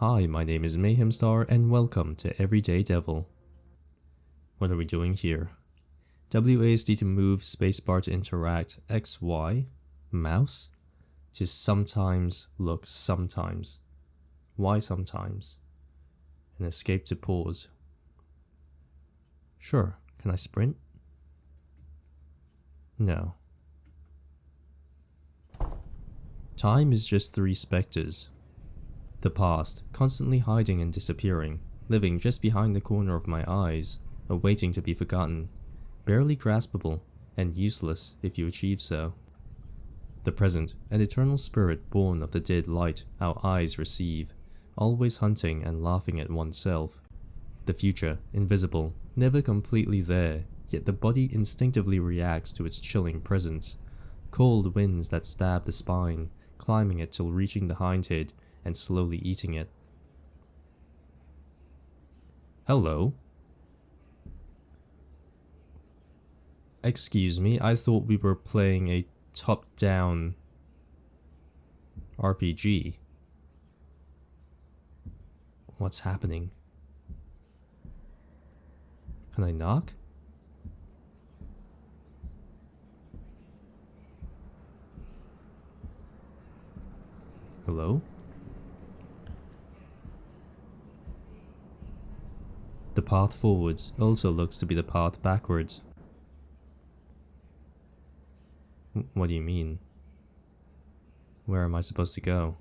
Hi, my name is Mayhemstar and welcome to Everyday Devil. What are we doing here? WASD to move, spacebar to interact, XY, mouse, just sometimes, look, sometimes, Y sometimes, and escape to pause. Sure, can I sprint? No. Time is just three specters. The past, constantly hiding and disappearing, living just behind the corner of my eyes, awaiting to be forgotten, barely graspable, and useless if you achieve so. The present, an eternal spirit born of the dead light our eyes receive, always hunting and laughing at oneself. The future, invisible, never completely there, yet the body instinctively reacts to its chilling presence. Cold winds that stab the spine, climbing it till reaching the hindhead and slowly eating it. Hello? Excuse me, I thought we were playing a top-down RPG. What's happening? Can I knock? Hello? The path forwards also looks to be the path backwards. What do you mean? Where am I supposed to go?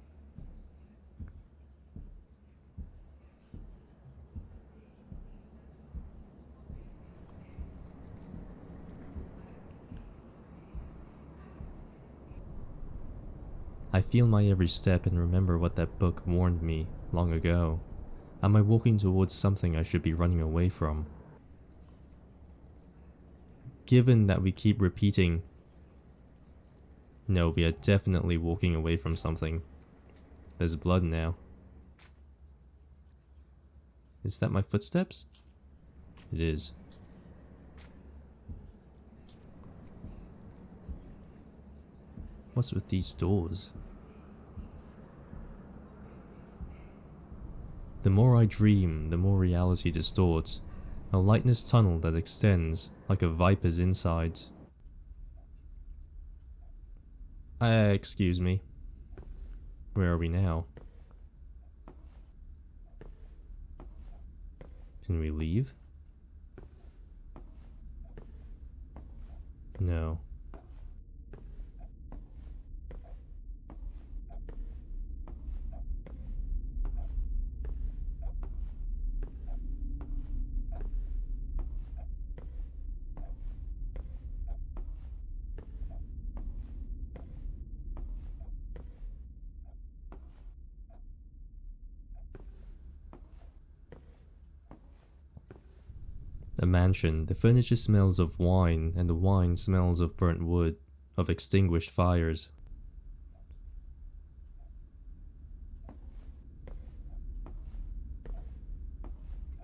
I feel my every step and remember what that book warned me long ago. Am I walking towards something I should be running away from? Given that we keep repeating, no, we are definitely walking away from something. There's blood now. Is that my footsteps? It is. What's with these doors? The more I dream, the more reality distorts. A lightness tunnel that extends like a viper's insides. Excuse me. Where are we now? Can we leave? No. A mansion, the furniture smells of wine, and the wine smells of burnt wood, of extinguished fires.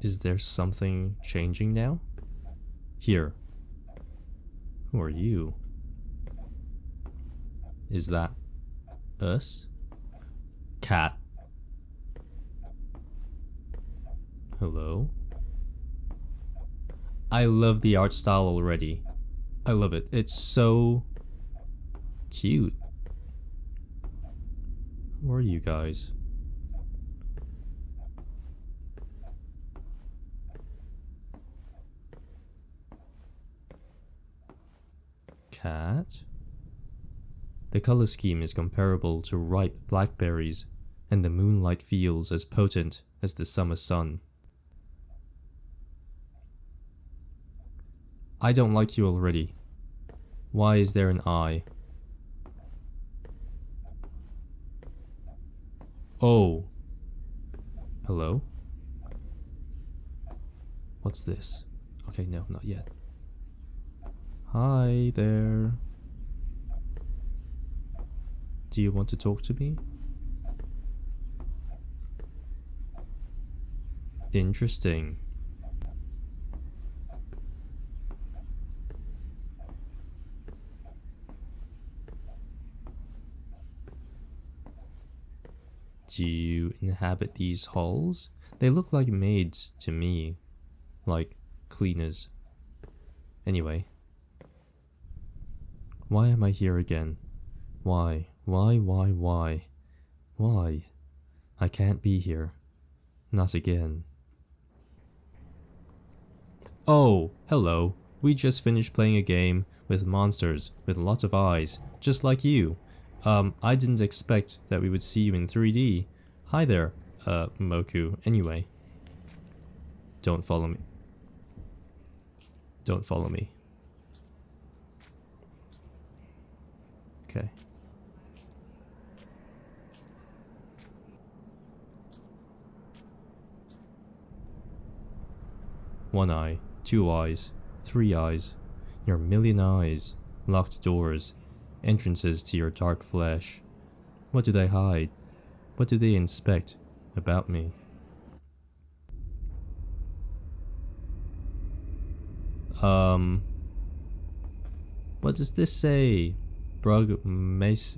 Is there something changing now? Here. Who are you? Is that us? Cat. Hello? I love the art style already. I love it. It's so cute. Who are you guys? Cat? The color scheme is comparable to ripe blackberries, and the moonlight feels as potent as the summer sun. I don't like you already. Why is there an eye? Oh. Hello? What's this? Okay, no, not yet. Hi there. Do you want to talk to me? Interesting. Do you inhabit these halls? They look like maids to me. Like cleaners. Anyway. Why am I here again? Why? Why? Why? I can't be here. Not again. Oh, hello. We just finished playing a game with monsters with lots of eyes, just like you. I didn't expect that we would see you in 3D. Hi there, Moku. Anyway. Don't follow me. Don't follow me. Okay. One eye, 2 eyes, 3 eyes, your million eyes, locked doors, entrances to your dark flesh. What do they hide? What do they inspect about me? What does this say? Brugmacia.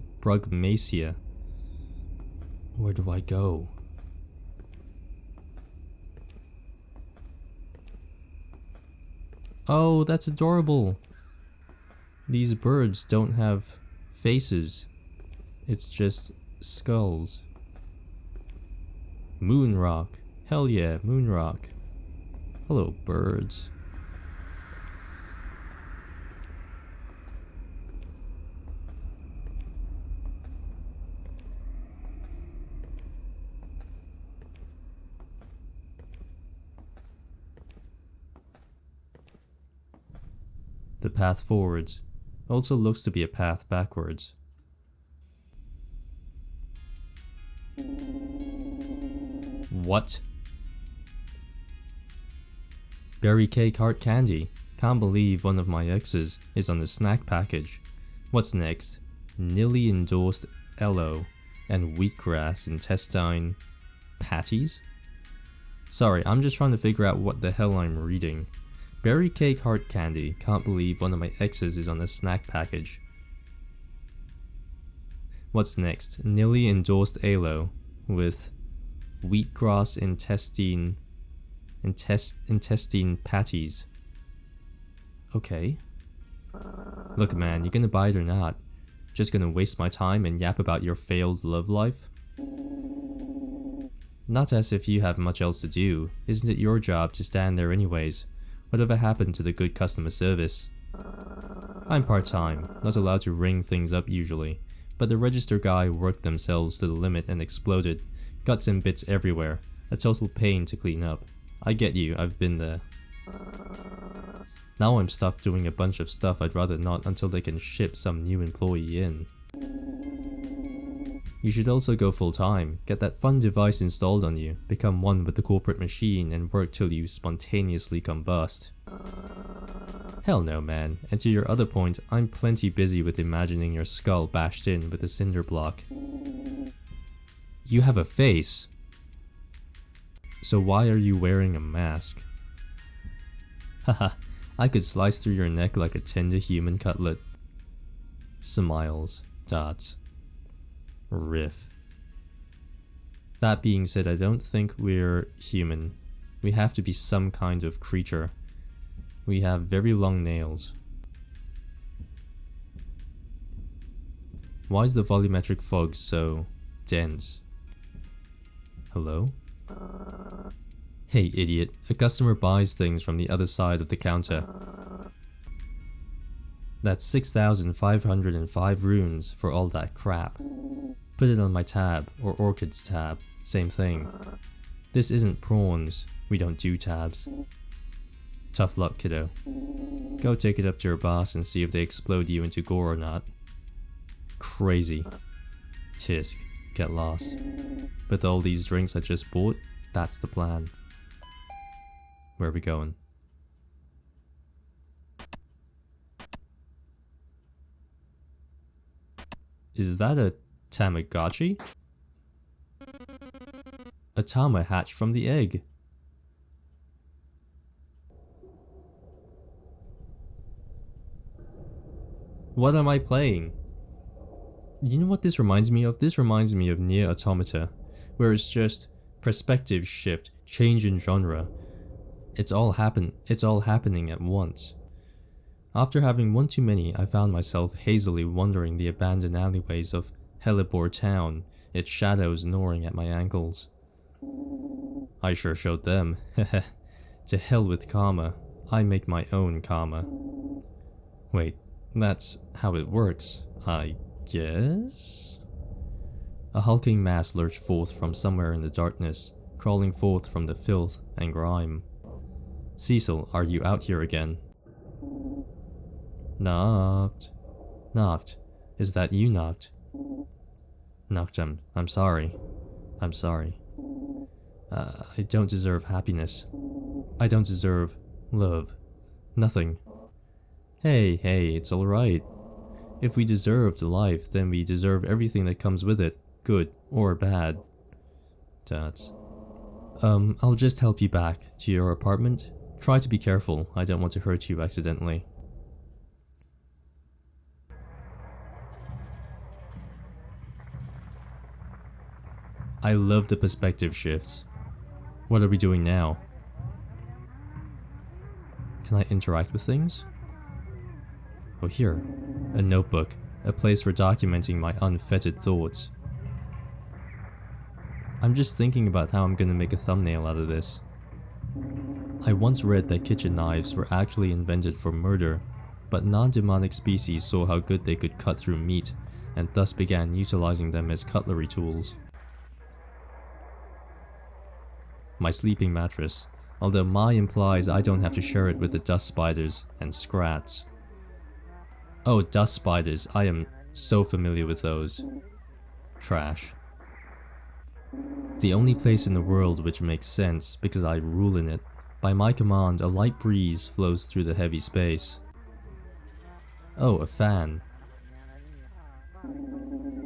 Where do I go? Oh, that's adorable. These birds don't have faces. It's just skulls. Moon rock. Hell yeah, moon rock. Hello, birds. The path forwards also looks to be a path backwards. What? Berry cake heart candy. Can't believe one of my exes is on the snack package. What's next? Nilly endorsed Elo and wheatgrass intestine patties? Sorry, I'm just trying to figure out what the hell I'm reading. Berry cake heart candy. Can't believe one of my exes is on a snack package. What's next? Nilly endorsed Alo with wheatgrass intestine patties. Okay. Look man, you gonna buy it or not? Just gonna waste my time and yap about your failed love life? Not as if you have much else to do. Isn't it your job to stand there anyways? Whatever happened to the good customer service? I'm part-time, not allowed to ring things up usually, but the register guy worked themselves to the limit and exploded. Guts and bits everywhere. A total pain to clean up. I get you, I've been there. Now I'm stuck doing a bunch of stuff I'd rather not until they can ship some new employee in. You should also go full-time, get that fun device installed on you, become one with the corporate machine and work till you spontaneously combust. Hell no man, and to your other point, I'm plenty busy with imagining your skull bashed in with a cinder block. You have a face! So why are you wearing a mask? Haha, I could slice through your neck like a tender human cutlet. Smiles. Dots. Riff. That being said, I don't think we're human. We have to be some kind of creature. We have very long nails. Why is the volumetric fog so dense? Hello? Hey idiot, a customer buys things from the other side of the counter. That's 6,505 runes for all that crap. Put it on my tab, or Orchid's tab, same thing. This isn't prawns, we don't do tabs. Tough luck, kiddo. Go take it up to your boss and see if they explode you into gore or not. Crazy. Tisk, get lost. With all these drinks I just bought, that's the plan. Where are we going? Is that a Tamagotchi? A Tama hatched from the egg. What am I playing? You know what this reminds me of? This reminds me of Nier Automata, where it's just perspective shift, change in genre. It's all happening at once. After having one too many, I found myself hazily wandering the abandoned alleyways of Hellebore Town, its shadows gnawing at my ankles. I sure showed them. To hell with karma. I make my own karma. Wait, that's how it works, I guess? A hulking mass lurched forth from somewhere in the darkness, crawling forth from the filth and grime. Cecil, are you out here again? Knocked. Knocked. Is that you, Knocked? Knocked, I'm sorry. I'm sorry. I don't deserve happiness. I don't deserve love. Nothing. Hey, it's alright. If we deserved life, then we deserve everything that comes with it, good or bad. That's... I'll just help you back to your apartment. Try to be careful, I don't want to hurt you accidentally. I love the perspective shifts. What are we doing now? Can I interact with things? Oh, here. A notebook. A place for documenting my unfettered thoughts. I'm just thinking about how I'm gonna make a thumbnail out of this. I once read that kitchen knives were actually invented for murder, but non-demonic species saw how good they could cut through meat, and thus began utilizing them as cutlery tools. My sleeping mattress, although my implies I don't have to share it with the dust spiders and scrats. Oh, dust spiders, I am so familiar with those. Trash. The only place in the world which makes sense because I rule in it. By my command, a light breeze flows through the heavy space. Oh, a fan.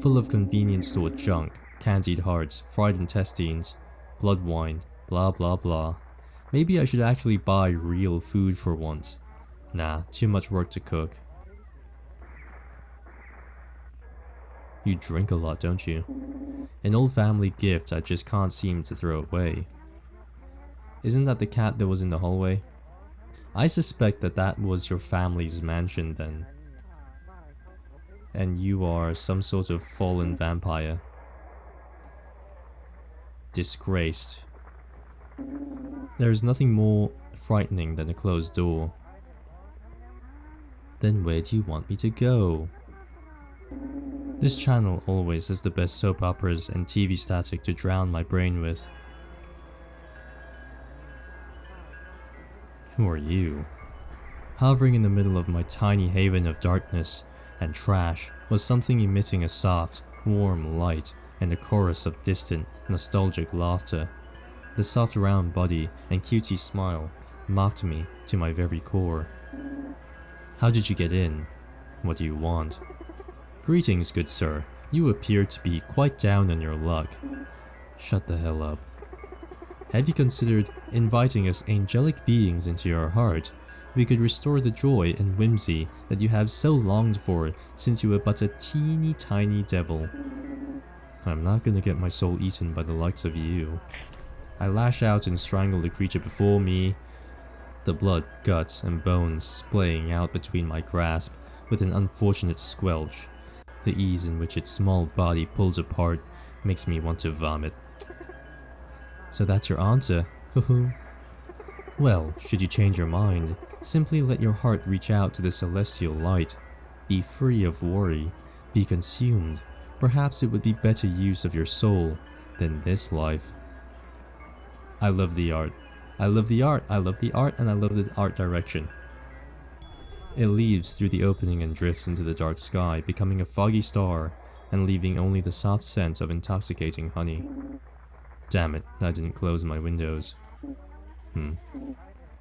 Full of convenience store junk, candied hearts, fried intestines, blood wine, blah blah blah. Maybe I should actually buy real food for once. Nah, too much work to cook. You drink a lot, don't you? An old family gift I just can't seem to throw away. Isn't that the cat that was in the hallway? I suspect that was your family's mansion then. And you are some sort of fallen vampire. Disgraced. There is nothing more frightening than a closed door. Then where do you want me to go? This channel always has the best soap operas and TV static to drown my brain with. Who are you? Hovering in the middle of my tiny haven of darkness and trash was something emitting a soft, warm light and a chorus of distant, nostalgic laughter. The soft round body and cutesy smile mocked me to my very core. How did you get in? What do you want? Greetings, good sir. You appear to be quite down on your luck. Shut the hell up. Have you considered inviting us angelic beings into your heart? We could restore the joy and whimsy that you have so longed for since you were but a teeny tiny devil. I'm not gonna get my soul eaten by the likes of you. I lash out and strangle the creature before me, the blood, guts, and bones splaying out between my grasp with an unfortunate squelch. The ease in which its small body pulls apart makes me want to vomit. So that's your answer, Well, should you change your mind, simply let your heart reach out to the celestial light. Be free of worry, be consumed. Perhaps it would be better use of your soul than this life. I love the art. I love the art, I love the art, and I love the art direction. It leaves through the opening and drifts into the dark sky, becoming a foggy star, and leaving only the soft scent of intoxicating honey. Damn it, I didn't close my windows.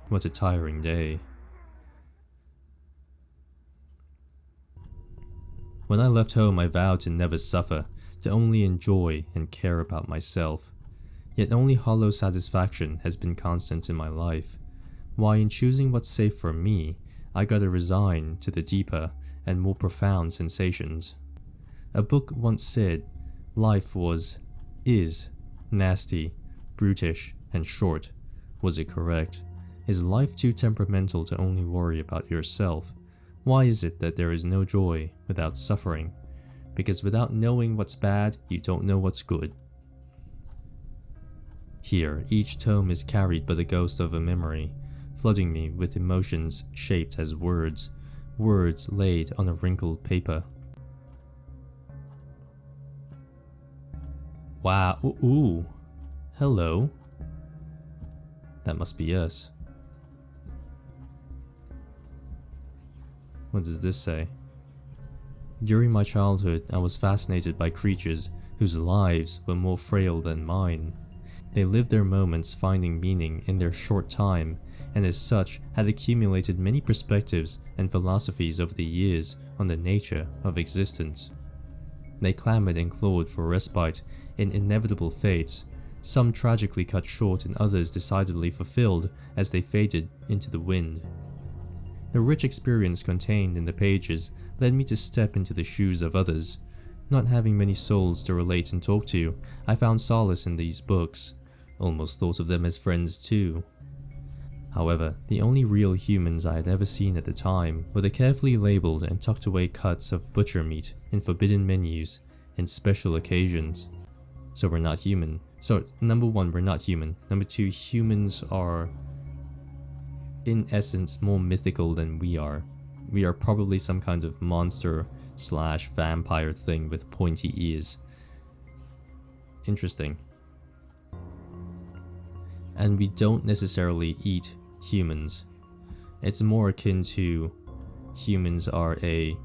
What a tiring day. When I left home, I vowed to never suffer, to only enjoy and care about myself. Yet only hollow satisfaction has been constant in my life. Why, in choosing what's safe for me, I gotta resign to the deeper and more profound sensations. A book once said, life is nasty, brutish, and short. Was it correct? Is life too temperamental to only worry about yourself? Why is it that there is no joy without suffering? Because without knowing what's bad, you don't know what's good. Here, each tome is carried by the ghost of a memory, flooding me with emotions shaped as words, words laid on a wrinkled paper. Wow, ooh, hello. That must be us. What does this say? During my childhood, I was fascinated by creatures whose lives were more frail than mine. They lived their moments finding meaning in their short time, and as such had accumulated many perspectives and philosophies over the years on the nature of existence. They clamored and clawed for respite in inevitable fates, some tragically cut short and others decidedly fulfilled as they faded into the wind. The rich experience contained in the pages led me to step into the shoes of others. Not having many souls to relate and talk to, I found solace in these books, almost thought of them as friends too. However, the only real humans I had ever seen at the time were the carefully labeled and tucked away cuts of butcher meat in forbidden menus and special occasions. So we're not human. So, number one, we're not human. Number two, humans are, in essence, more mythical than we are. We are probably some kind of monster / vampire thing with pointy ears. Interesting. And we don't necessarily eat humans. It's more akin to humans are a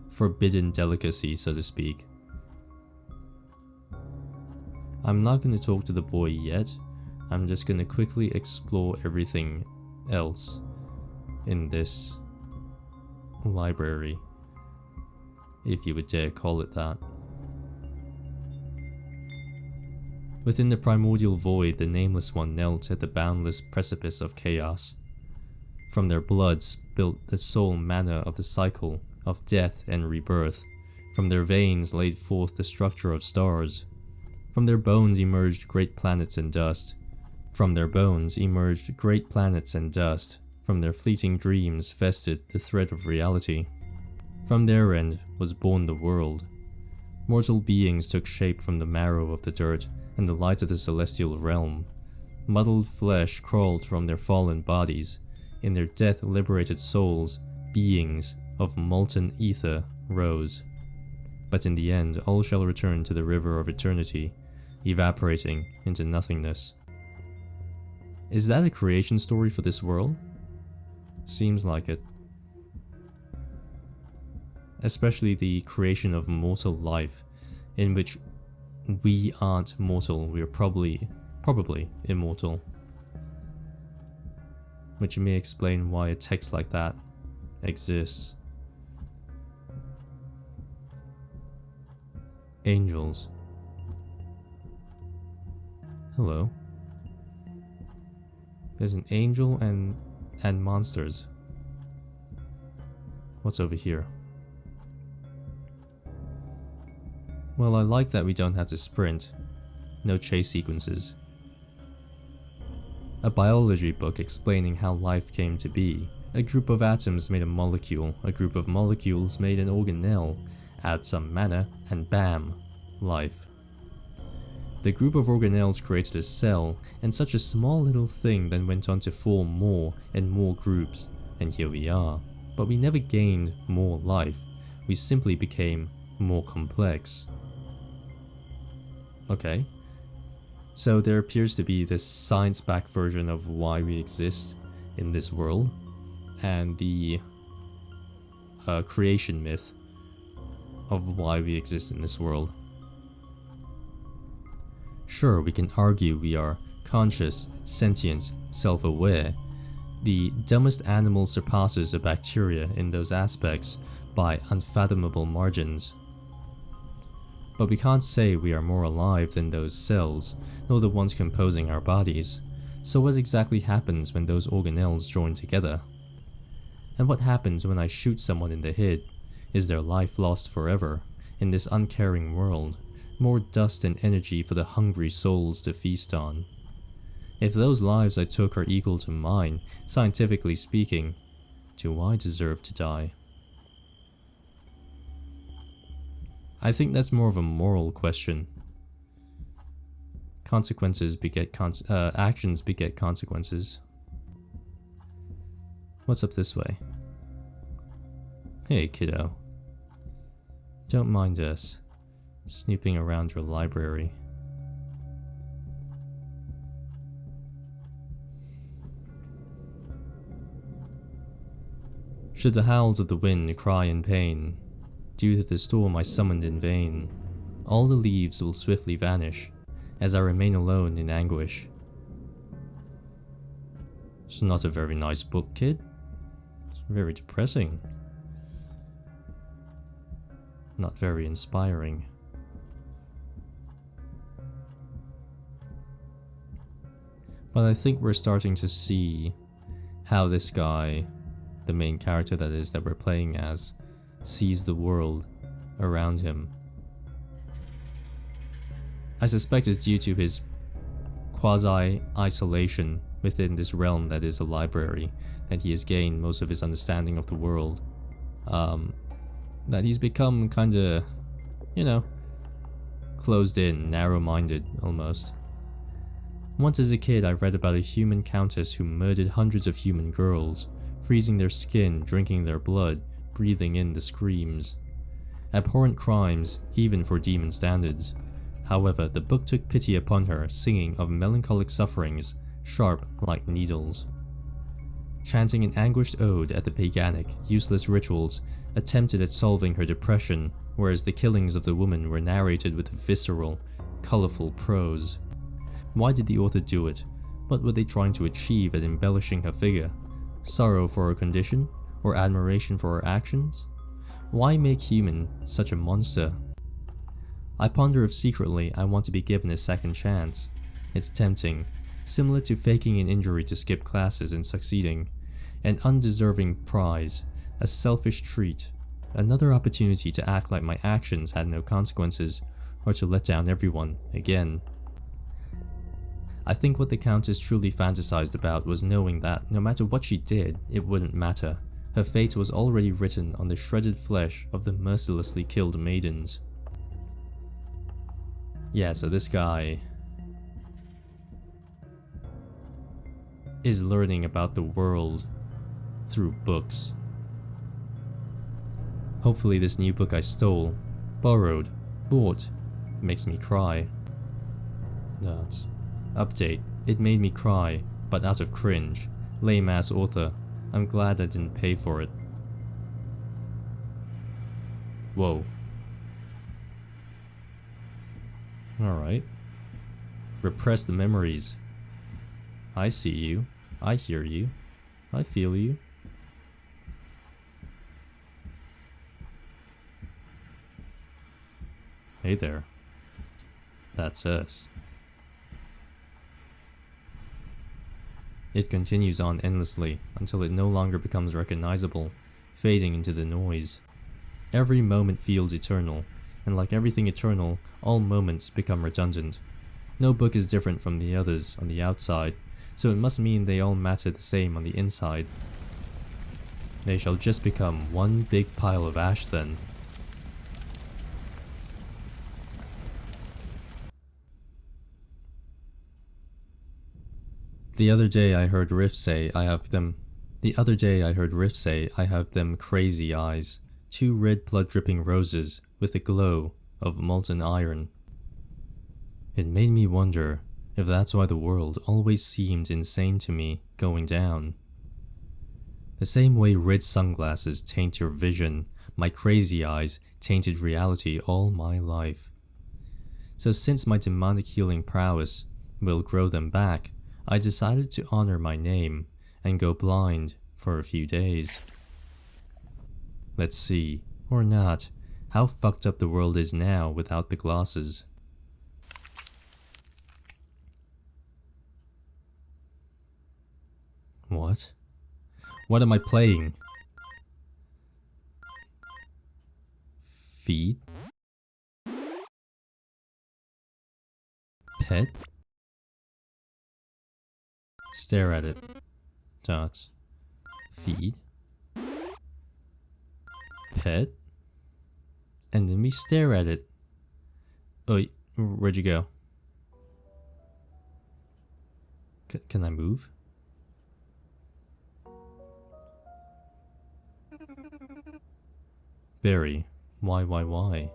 forbidden delicacy, so to speak. I'm not going to talk to the boy yet. I'm just going to quickly explore everything else in this library, if you would dare call it that. Within the primordial void, the Nameless One knelt at the boundless precipice of chaos. From their blood spilt the sole manna of the cycle of death and rebirth. From their veins laid forth the structure of stars. From their bones emerged great planets and dust. From their bones emerged great planets and dust. From their fleeting dreams vested the thread of reality. From their end was born the world. Mortal beings took shape from the marrow of the dirt and the light of the celestial realm. Muddled flesh crawled from their fallen bodies. In their death-liberated souls, beings of molten ether rose. But in the end, all shall return to the river of eternity, evaporating into nothingness. Is that a creation story for this world? Seems like it. Especially the creation of mortal life, in which we aren't mortal, we are probably immortal. Which may explain why a text like that exists. Angels. Hello. There's an angel and monsters. What's over here? Well, I like that we don't have to sprint. No chase sequences. A biology book explaining how life came to be. A group of atoms made a molecule, a group of molecules made an organelle, add some matter, and bam, life. The group of organelles created a cell, and such a small little thing then went on to form more and more groups, and here we are. But we never gained more life, we simply became more complex. Okay. So there appears to be this science-backed version of why we exist in this world, and the creation myth of why we exist in this world. Sure, we can argue we are conscious, sentient, self-aware. The dumbest animal surpasses a bacteria in those aspects by unfathomable margins. But we can't say we are more alive than those cells, nor the ones composing our bodies. So what exactly happens when those organelles join together? And what happens when I shoot someone in the head? Is their life lost forever, in this uncaring world, more dust and energy for the hungry souls to feast on. If those lives I took are equal to mine, scientifically speaking, do I deserve to die? I think that's more of a moral question. Consequences beget actions beget consequences. What's up this way? Hey, kiddo. Don't mind us snooping around your library. Should the howls of the wind cry in pain, due to the storm I summoned in vain, all the leaves will swiftly vanish, as I remain alone in anguish. It's not a very nice book, kid. It's very depressing. Not very inspiring. But I think we're starting to see how this guy, the main character that is that we're playing as, sees the world around him. I suspect it's due to his quasi-isolation within this realm that is a library that he has gained most of his understanding of the world. That he's become kinda, you know, closed in, narrow-minded almost. Once as a kid I read about a human countess who murdered hundreds of human girls, freezing their skin, drinking their blood, breathing in the screams. Abhorrent crimes, even for demon standards. However, the book took pity upon her, singing of melancholic sufferings, sharp like needles. Chanting an anguished ode at the paganic, useless rituals, attempted at solving her depression, whereas the killings of the woman were narrated with visceral, colorful prose. Why did the author do it? What were they trying to achieve at embellishing her figure? Sorrow for her condition? Or admiration for her actions? Why make human such a monster? I ponder if secretly I want to be given a second chance. It's tempting, similar to faking an injury to skip classes and succeeding. An undeserving prize, a selfish treat, another opportunity to act like my actions had no consequences, or to let down everyone again. I think what the Countess truly fantasized about was knowing that no matter what she did, it wouldn't matter. Her fate was already written on the shredded flesh of the mercilessly killed maidens. Yeah, so this guy is learning about the world through books. Hopefully this new book I stole, borrowed, bought, makes me cry. Nuts. Update. It made me cry, but out of cringe. Lame ass author. I'm glad I didn't pay for it. Whoa. Alright. Repress the memories. I see you. I hear you. I feel you. Hey there. That's us. It continues on endlessly until it no longer becomes recognizable, fading into the noise. Every moment feels eternal, and like everything eternal, all moments become redundant. No book is different from the others on the outside, so it must mean they all matter the same on the inside. They shall just become one big pile of ash then. The other day I heard Riff say I have them crazy eyes, two red blood-dripping roses with a glow of molten iron. It made me wonder if that's why the world always seemed insane to me going down. The same way red sunglasses taint your vision, my crazy eyes tainted reality all my life. So since my demonic healing prowess will grow them back, I decided to honor my name and go blind for a few days. Let's see, or not, how fucked up the world is now without the glasses. What? What am I playing? Feed? Pet? Stare at it. Dots. Feed. Pet. And then we stare at it. Oh, where'd you go? Can I move? Barry, why?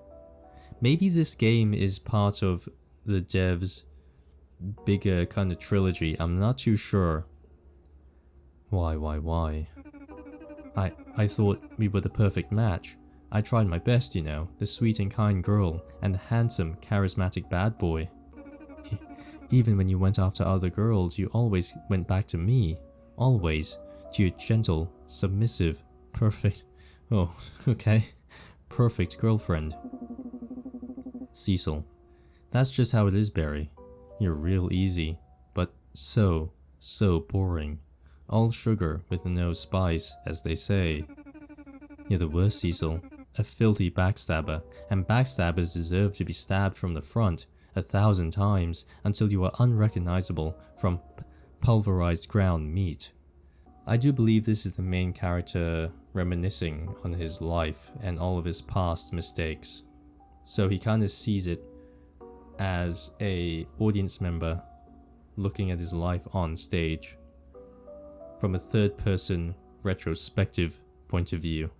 Maybe this game is part of the dev's bigger kind of trilogy. I'm not too sure. Why? I thought we were the perfect match. I tried my best, you know, the sweet and kind girl and the handsome, charismatic bad boy. Even when you went after other girls, you always went back to me. Always. To your gentle, submissive, perfect... Oh, okay. Perfect girlfriend. Cecil. That's just how it is, Barry. You're real easy, but so boring. All sugar with no spice, as they say. You're the worst, Cecil. A filthy backstabber, and backstabbers deserve to be stabbed from the front 1,000 times until you are unrecognizable from pulverized ground meat. I do believe this is the main character reminiscing on his life and all of his past mistakes. So he kind of sees it as a audience member looking at his life on stage from a third-person retrospective point of view.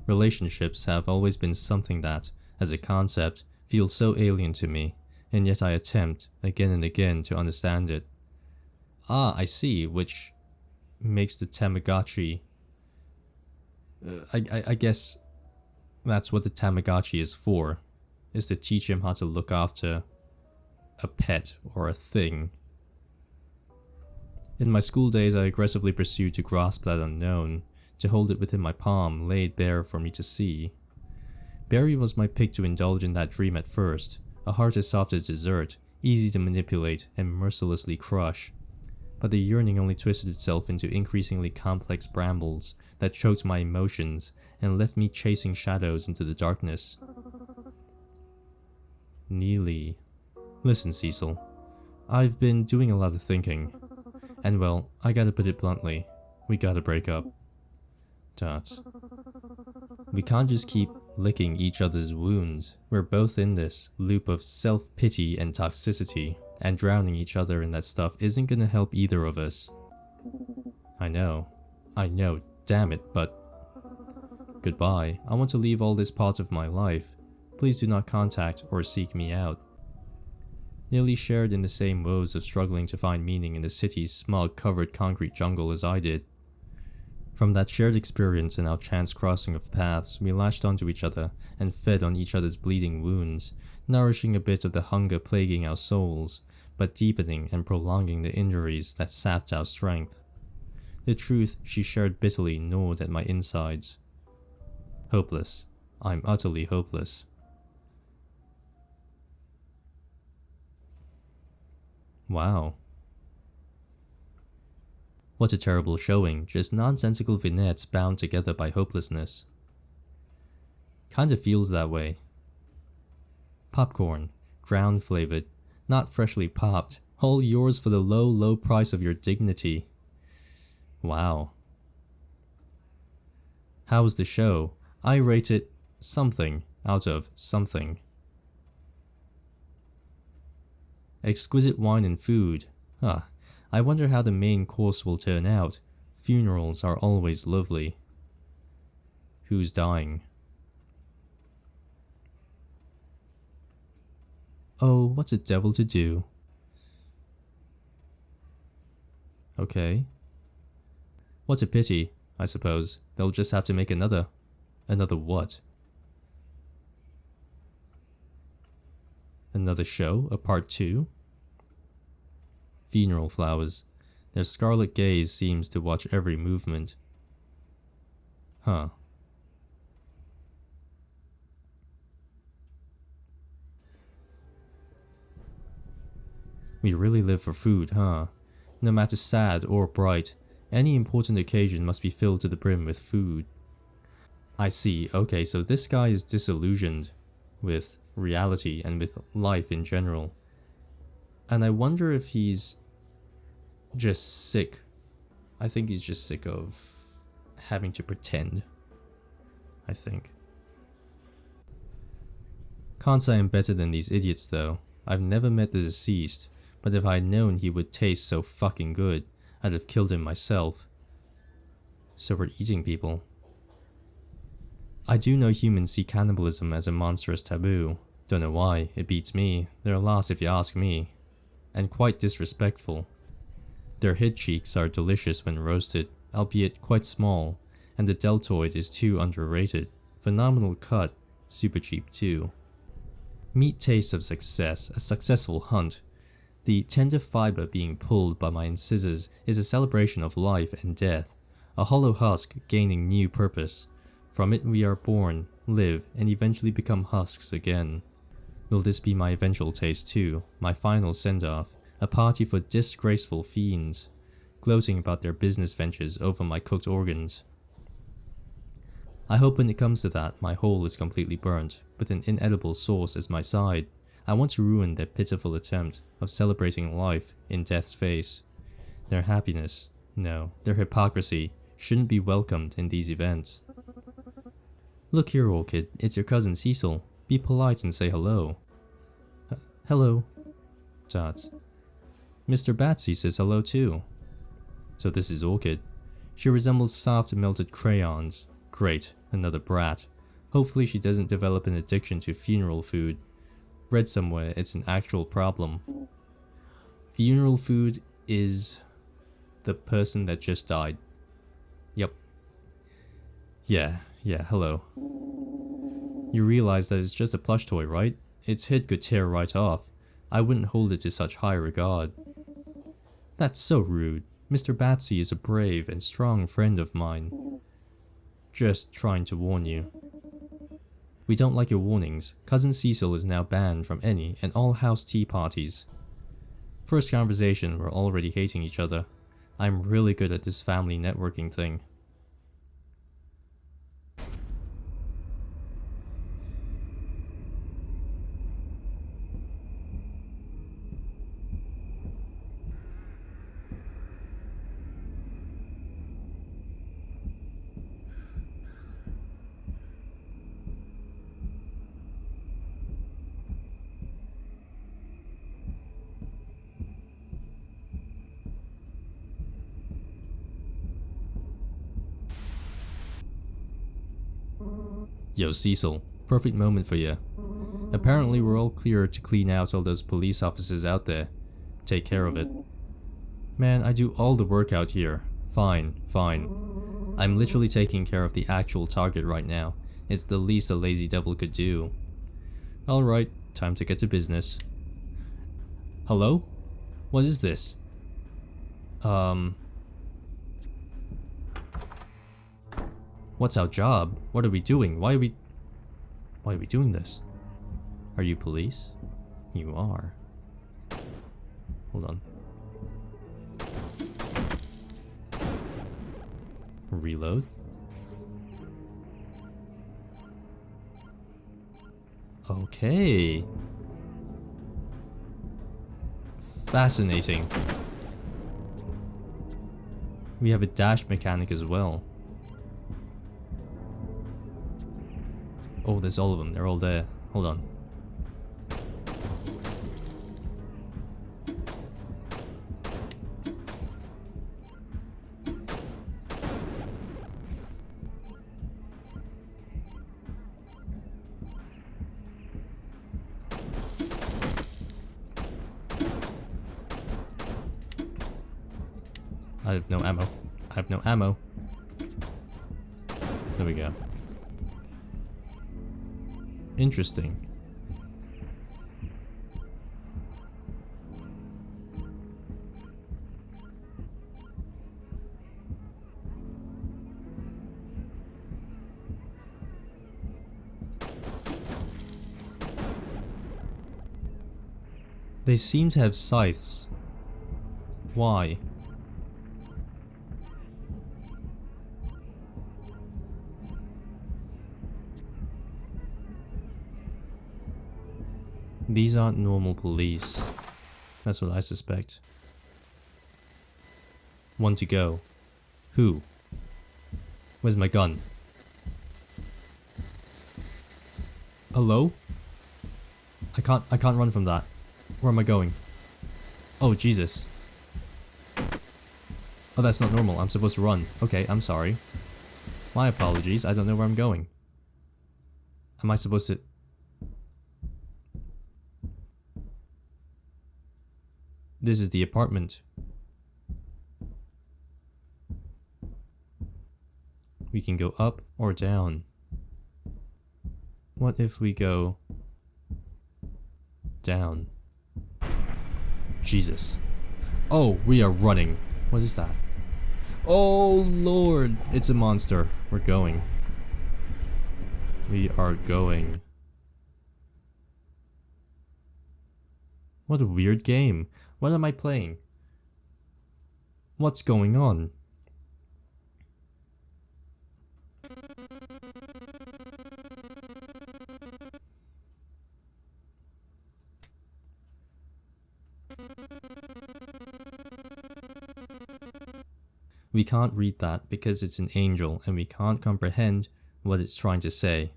Relationships have always been something that, as a concept, feels so alien to me, and yet I attempt again and again to understand it. Ah, I see, which makes the Tamagotchi... I guess that's what the Tamagotchi is for, is to teach him how to look after a pet or a thing. In my school days, I aggressively pursued to grasp that unknown, to hold it within my palm, laid bare for me to see. Barry was my pick to indulge in that dream at first, a heart as soft as dessert, easy to manipulate and mercilessly crush. But the yearning only twisted itself into increasingly complex brambles that choked my emotions and left me chasing shadows into the darkness. Neely. Listen, Cecil. I've been doing a lot of thinking. And well, I gotta put it bluntly, we gotta break up. Dots. We can't just keep licking each other's wounds. We're both in this loop of self-pity and toxicity, and drowning each other in that stuff isn't gonna help either of us. I know, damn it, but... Goodbye, I want to leave all this part of my life. Please do not contact or seek me out. Nearly shared in the same woes of struggling to find meaning in the city's smog-covered concrete jungle as I did. From that shared experience and our chance crossing of paths, we latched onto each other and fed on each other's bleeding wounds, nourishing a bit of the hunger plaguing our souls, but deepening and prolonging the injuries that sapped our strength. The truth she shared bitterly gnawed at my insides. Hopeless. I'm utterly hopeless. Wow. What a terrible showing, just nonsensical vignettes bound together by hopelessness. Kinda feels that way. Popcorn, ground flavored, not freshly popped, all yours for the low price of your dignity. Wow. How was the show? I rate it something out of something. Exquisite wine and food. I wonder how the main course will turn out. Funerals are always lovely. Who's dying? Oh, what's a devil to do? Okay. What a pity, I suppose. They'll just have to make another. Another what? Another show? A part 2? Funeral flowers. Their scarlet gaze seems to watch every movement. Huh. We really live for food, huh? No matter sad or bright, any important occasion must be filled to the brim with food. I see, okay, so this guy is disillusioned with reality and with life in general. And I wonder if he's just sick. I think he's just sick of having to pretend. I think. Can't say I'm better than these idiots though. I've never met the deceased, but if I'd known he would taste so fucking good, I'd have killed him myself. So we're eating people. I do know humans see cannibalism as a monstrous taboo. Don't know why, it beats me. They're a loss if you ask me. And quite disrespectful. Their head cheeks are delicious when roasted, albeit quite small, and the deltoid is too underrated. Phenomenal cut, super cheap too. Meat tastes of success, a successful hunt. The tender fiber being pulled by my incisors is a celebration of life and death, a hollow husk gaining new purpose. From it we are born, live, and eventually become husks again. Will this be my eventual taste too, my final send-off, a party for disgraceful fiends, gloating about their business ventures over my cooked organs? I hope when it comes to that, my hole is completely burnt, with an inedible sauce as my side. I want to ruin their pitiful attempt of celebrating life in death's face. Their happiness, no, their hypocrisy, shouldn't be welcomed in these events. Look here, Orchid, it's your cousin Cecil. Be polite and say hello. Hello. Dots. Mr. Batsy says hello too. So this is Orchid. She resembles soft melted crayons. Great, another brat. Hopefully she doesn't develop an addiction to funeral food. Read somewhere it's an actual problem. Funeral food is the person that just died. Yep. Yeah, hello. You realize that it's just a plush toy, right? Its head could tear right off. I wouldn't hold it to such high regard. That's so rude. Mr. Batsy is a brave and strong friend of mine. Just trying to warn you. We don't like your warnings. Cousin Cecil is now banned from any and all house tea parties. First conversation, we're already hating each other. I'm really good at this family networking thing. Yo, Cecil, perfect moment for you. Apparently we're all clear to clean out all those police officers out there. Take care of it. Man, I do all the work out here. Fine. I'm literally taking care of the actual target right now. It's the least a lazy devil could do. Alright, time to get to business. Hello? What is this? What's our job? What are we doing? Why are we doing this? Are you police? You are. Hold on. Reload. Okay. Fascinating. We have a dash mechanic as well. Oh, there's all of them. They're all there. Hold on. I have no ammo. I have no ammo. There we go. Interesting. They seem to have scythes. Why? These aren't normal police. That's what I suspect. One to go. Who? Where's my gun? Hello? I can't run from that. Where am I going? Oh, Jesus. Oh, that's not normal. I'm supposed to run. Okay, I'm sorry. My apologies. I don't know where I'm going. Am I supposed to... This is the apartment. We can go up or down. What if we go down? Jesus. Oh, we are running. What is that? Oh Lord, it's a monster. We're going. We are going. What a weird game. What am I playing? What's going on? We can't read that because it's an angel and we can't comprehend what it's trying to say.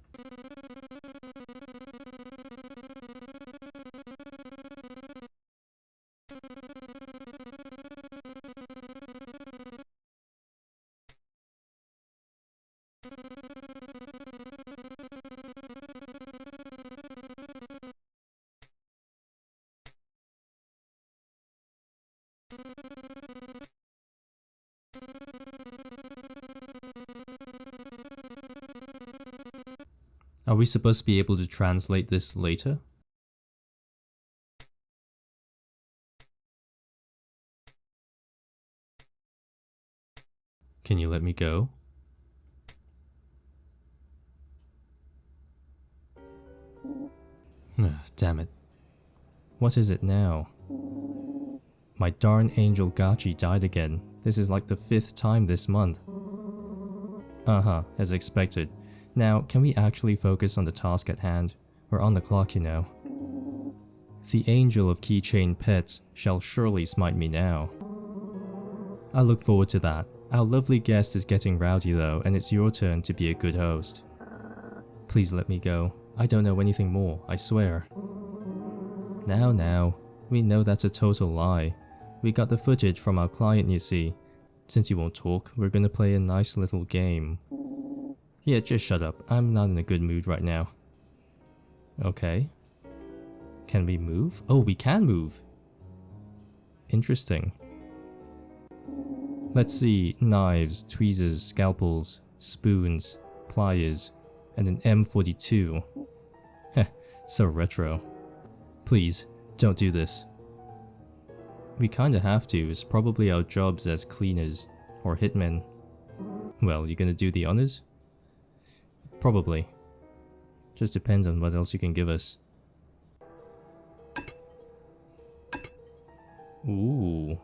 Are we supposed to be able to translate this later? Can you let me go? Damn it. What is it now? My darn angel Gachi died again. This is like the 5th time this month. As expected. Now, can we actually focus on the task at hand? We're on the clock, you know. The angel of keychain pets shall surely smite me now. I look forward to that. Our lovely guest is getting rowdy though, and it's your turn to be a good host. Please let me go. I don't know anything more, I swear. Now, we know that's a total lie. We got the footage from our client, you see. Since you won't talk, we're gonna play a nice little game. Yeah, just shut up. I'm not in a good mood right now. Okay. Can we move? Oh, we can move. Interesting. Let's see. Knives, tweezers, scalpels, spoons, pliers, and an M42. Heh, so retro. Please, don't do this. We kinda have to. It's probably our jobs as cleaners or hitmen. Well, you gonna do the honors? Probably. Just depends on what else you can give us. Ooh.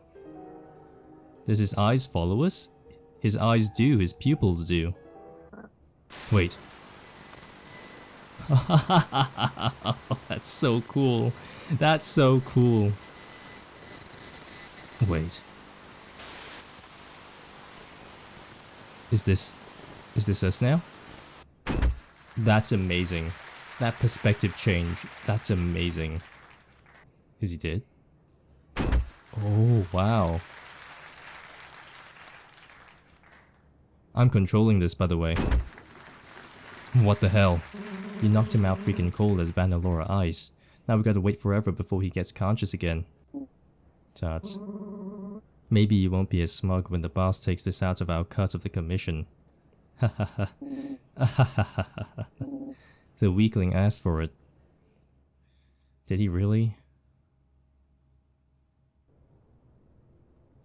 Does his eyes follow us? His eyes do, his pupils do. Wait. That's so cool. That's so cool. Wait. Is this us now? That's amazing. That perspective change, that's amazing. Is he dead? Oh, wow. I'm controlling this, by the way. What the hell? You knocked him out freaking cold as Vanillora ice. Now we gotta wait forever before he gets conscious again. Tots. Maybe you won't be as smug when the boss takes this out of our cut of the commission. Hahaha. The weakling asked for it. Did he really?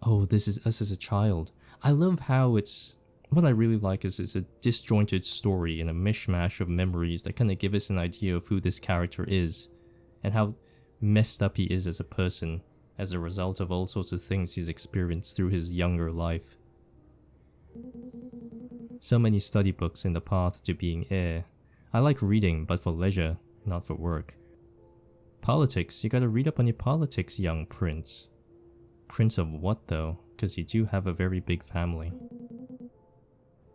Oh, this is us as a child. I love how it's... What I really like is it's a disjointed story and a mishmash of memories that kind of give us an idea of who this character is and how messed up he is as a person as a result of all sorts of things he's experienced through his younger life. So many study books in the path to being heir. I like reading, but for leisure, not for work. Politics. You gotta read up on your politics, young prince. Prince of what, though? Because you do have a very big family.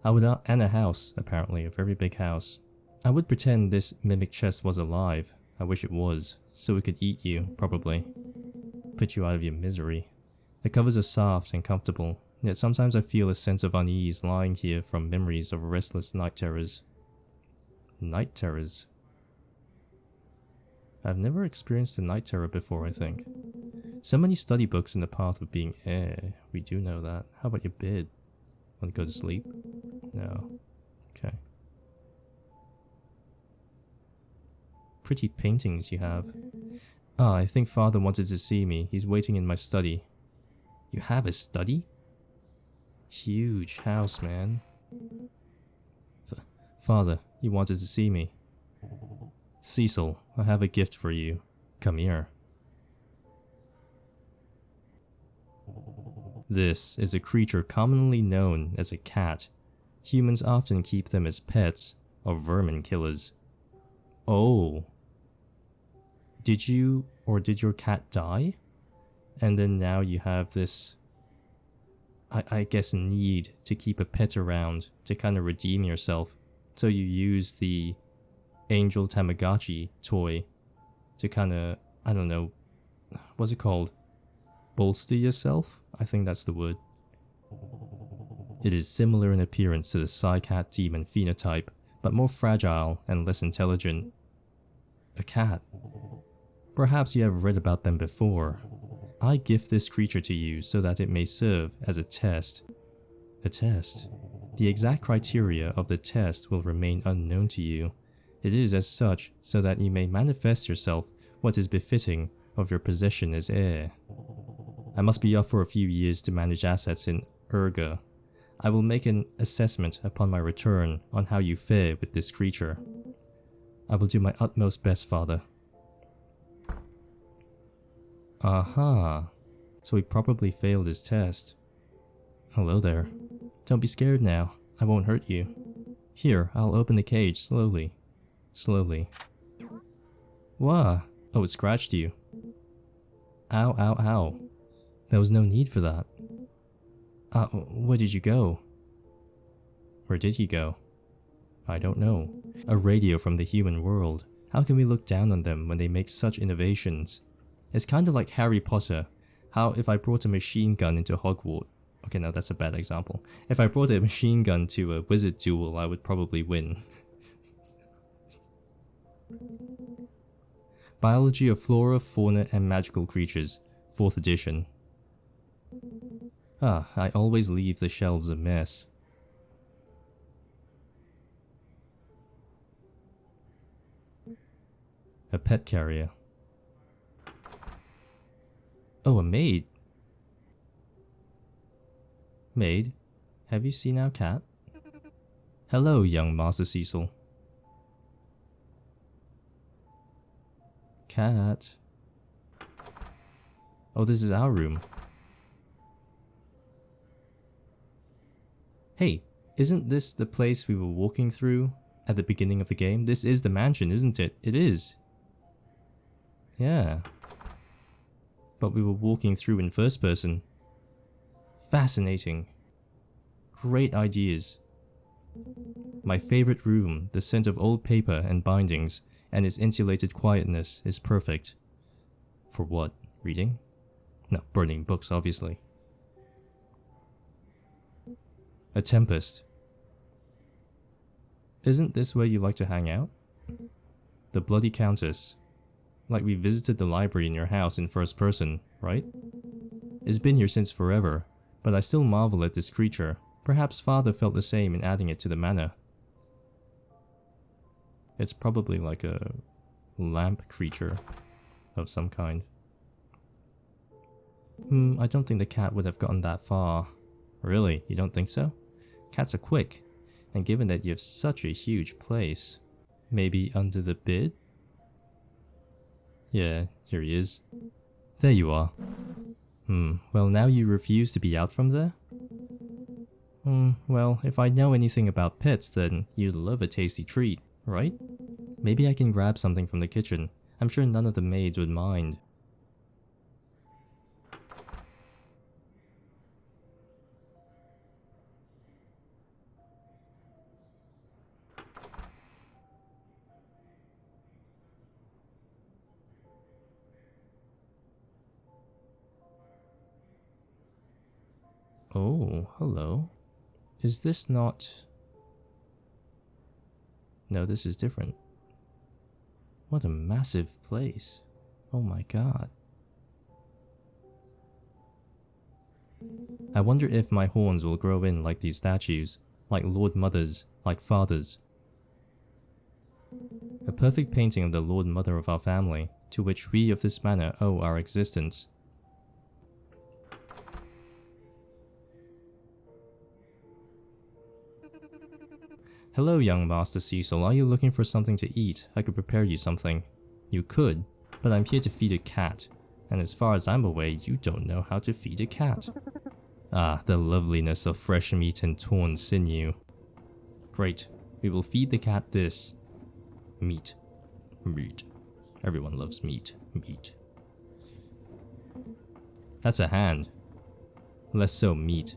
And a house, apparently. A very big house. I would pretend this mimic chest was alive. I wish it was. So it could eat you, probably. Put you out of your misery. The covers are soft and comfortable, yet sometimes I feel a sense of unease lying here from memories of restless night terrors. Night terrors? I've never experienced a night terror before, I think. So many study books in the path of being air. We do know that. How about your bed? Want to go to sleep? No. Okay. Pretty paintings you have. Ah, I think father wanted to see me. He's waiting in my study. You have a study? Huge house, man. Father, you wanted to see me. Cecil, I have a gift for you. Come here. This is a creature commonly known as a cat. Humans often keep them as pets or vermin killers. Oh. Did you or did your cat die? And then now you have this, I guess, need to keep a pet around to kind of redeem yourself. So you use the Angel Tamagotchi toy to kind of, I don't know, what's it called? Bolster yourself? I think that's the word. It is similar in appearance to the Psy-Cat demon phenotype, but more fragile and less intelligent. A cat. Perhaps you have read about them before. I gift this creature to you so that it may serve as a test. A test? The exact criteria of the test will remain unknown to you. It is as such so that you may manifest yourself what is befitting of your position as heir. I must be off for a few years to manage assets in Urga. I will make an assessment upon my return on how you fare with this creature. I will do my utmost best, father. Aha. So he probably failed his test. Hello there. Don't be scared now. I won't hurt you. Here, I'll open the cage slowly. Slowly. Wah! Oh, it scratched you. Ow, ow, ow. There was no need for that. Where did you go? Where did he go? I don't know. A radio from the human world. How can we look down on them when they make such innovations? It's kind of like Harry Potter. How if I brought a machine gun into Hogwarts... Okay, no, that's a bad example. If I brought a machine gun to a wizard duel, I would probably win. Biology of Flora, Fauna, and Magical Creatures, 4th edition. Ah, I always leave the shelves a mess. A pet carrier. Oh, a maid. Maid, have you seen our cat? Hello, young Master Cecil. Cat. Oh, this is our room. Hey, isn't this the place we were walking through at the beginning of the game? This is the mansion, isn't it? It is. Yeah. But we were walking through in first person. Fascinating. Great ideas. My favorite room, the scent of old paper and bindings, and its insulated quietness is perfect. For what? Reading? No, burning books, obviously. A tempest. Isn't this where you like to hang out? The Bloody Countess. Like we visited the library in your house in first person, right? It's been here since forever, but I still marvel at this creature. Perhaps father felt the same in adding it to the manor. It's probably like a lamp creature of some kind. I don't think the cat would have gotten that far. Really? You don't think so? Cats are quick, and given that you have such a huge place, maybe under the bed? Yeah, here he is. There you are. Well, now you refuse to be out from there? Well, if I know anything about pets, then you'd love a tasty treat, right? Maybe I can grab something from the kitchen. I'm sure none of the maids would mind. Oh, hello. Is this not... No, this is different. What a massive place. Oh my god. I wonder if my horns will grow in like these statues, like Lord Mothers, like fathers. A perfect painting of the Lord Mother of our family, to which we of this manor owe our existence. Hello, young Master Cecil, are you looking for something to eat? I could prepare you something. You could, but I'm here to feed a cat, and as far as I'm aware, you don't know how to feed a cat. Ah, the loveliness of fresh meat and torn sinew. Great, we will feed the cat this. Meat. Meat. Everyone loves meat. Meat. That's a hand. Less so meat.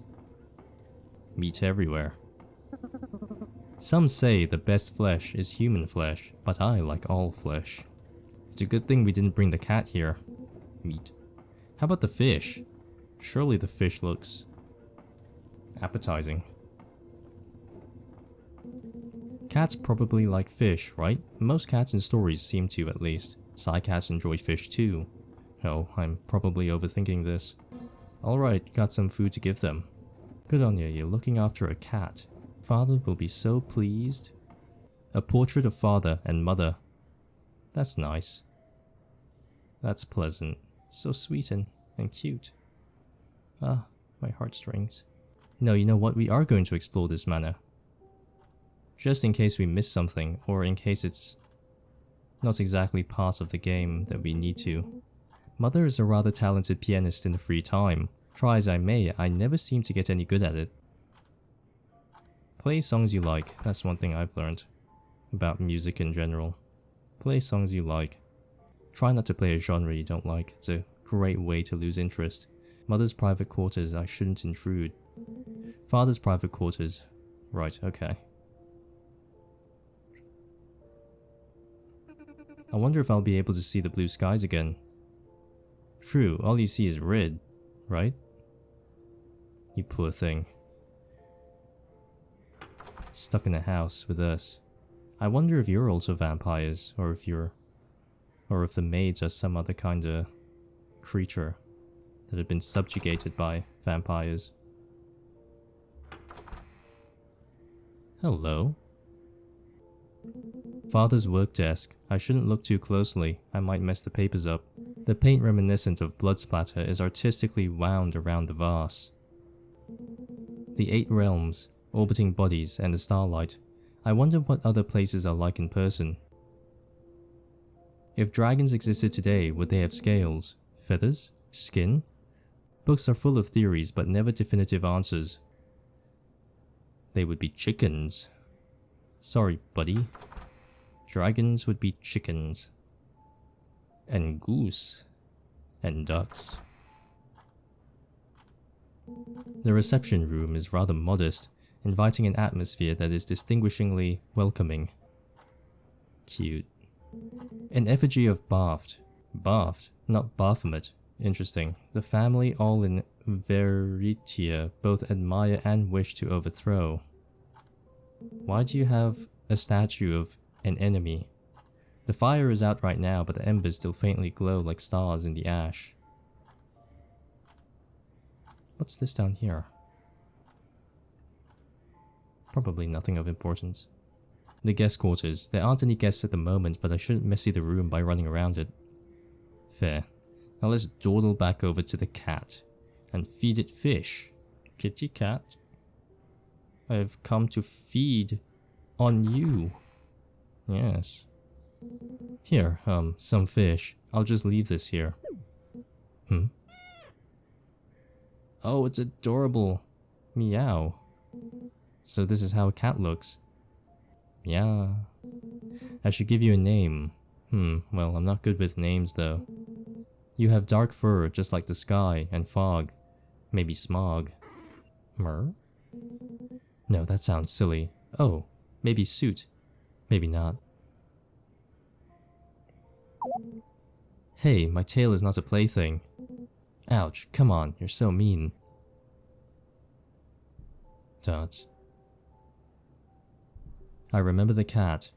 Meat everywhere. Some say the best flesh is human flesh, but I like all flesh. It's a good thing we didn't bring the cat here. Meat. How about the fish? Surely the fish looks appetizing. Cats probably like fish, right? Most cats in stories seem to, at least. Psy cats enjoy fish too. Oh, I'm probably overthinking this. Alright, got some food to give them. Good on you, you're looking after a cat. Father will be so pleased. A portrait of father and mother. That's nice. That's pleasant. So sweet and cute. Ah, my heartstrings. No, you know what? We are going to explore this manor. Just in case we miss something, or in case it's not exactly part of the game that we need to. Mother is a rather talented pianist in the free time. Try as I may, I never seem to get any good at it. Play songs you like, that's one thing I've learned about music in general. Play songs you like. Try not to play a genre you don't like, it's a great way to lose interest. Mother's private quarters, I shouldn't intrude. Father's private quarters, right, okay. I wonder if I'll be able to see the blue skies again. True, all you see is red, right? You poor thing. Stuck in a house with us. I wonder if you're also vampires, or if the maids are some other kind of creature that have been subjugated by vampires. Hello. Father's work desk. I shouldn't look too closely, I might mess the papers up. The paint reminiscent of blood splatter is artistically wound around the vase. The 8 realms, orbiting bodies, and the starlight. I wonder what other places are like in person. If dragons existed today, would they have scales, feathers, skin? Books are full of theories, but never definitive answers. They would be chickens. Sorry, buddy. Dragons would be chickens. And goose. And ducks. The reception room is rather modest, inviting an atmosphere that is distinguishingly welcoming. Cute. An effigy of Baft. Baft, not Baphomet. Interesting. The family all in Veritia both admire and wish to overthrow. Why do you have a statue of an enemy? The fire is out right now, but the embers still faintly glow like stars in the ash. What's this down here? Probably nothing of importance. The guest quarters. There aren't any guests at the moment, but I shouldn't messy the room by running around it. Fair. Now let's dawdle back over to the cat and feed it fish. Kitty cat, I have come to feed on you. Yes. Here, some fish. I'll just leave this here. Oh, it's adorable. Meow. So this is how a cat looks. Yeah. I should give you a name. Well, I'm not good with names though. You have dark fur just like the sky and fog. Maybe smog. Mer? No, that sounds silly. Oh, maybe suit. Maybe not. Hey, my tail is not a plaything. Ouch, come on, you're so mean. Dot. I remember the cat.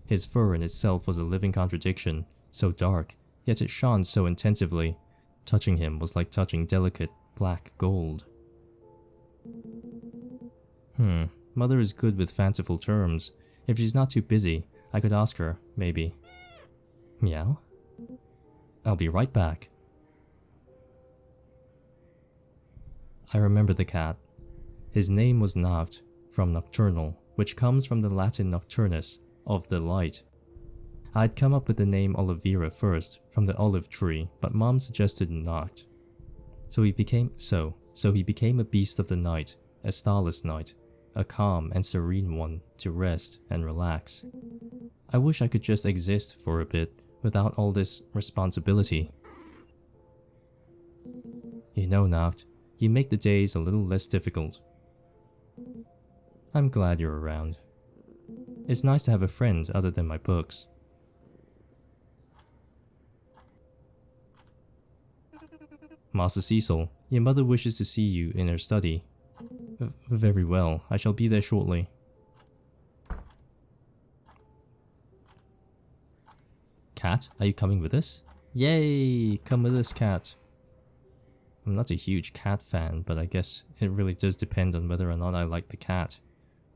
His fur in itself was a living contradiction, so dark, yet it shone so intensively. Touching him was like touching delicate, black gold. Mother is good with fanciful terms. If she's not too busy, I could ask her, maybe. Meow? I'll be right back. I remember the cat. His name was Nacht, from nocturnal, which comes from the Latin nocturnus, of the light. I'd come up with the name Olivera first, from the olive tree, but Mom suggested Nacht. So he became a beast of the night, a starless night, a calm and serene one to rest and relax. I wish I could just exist for a bit without all this responsibility. You know, Nacht, you make the days a little less difficult. I'm glad you're around. It's nice to have a friend other than my books. Master Cecil, your mother wishes to see you in her study. Very well, I shall be there shortly. Cat, are you coming with us? Yay! Come with us, cat. I'm not a huge cat fan, but I guess it really does depend on whether or not I like the cat.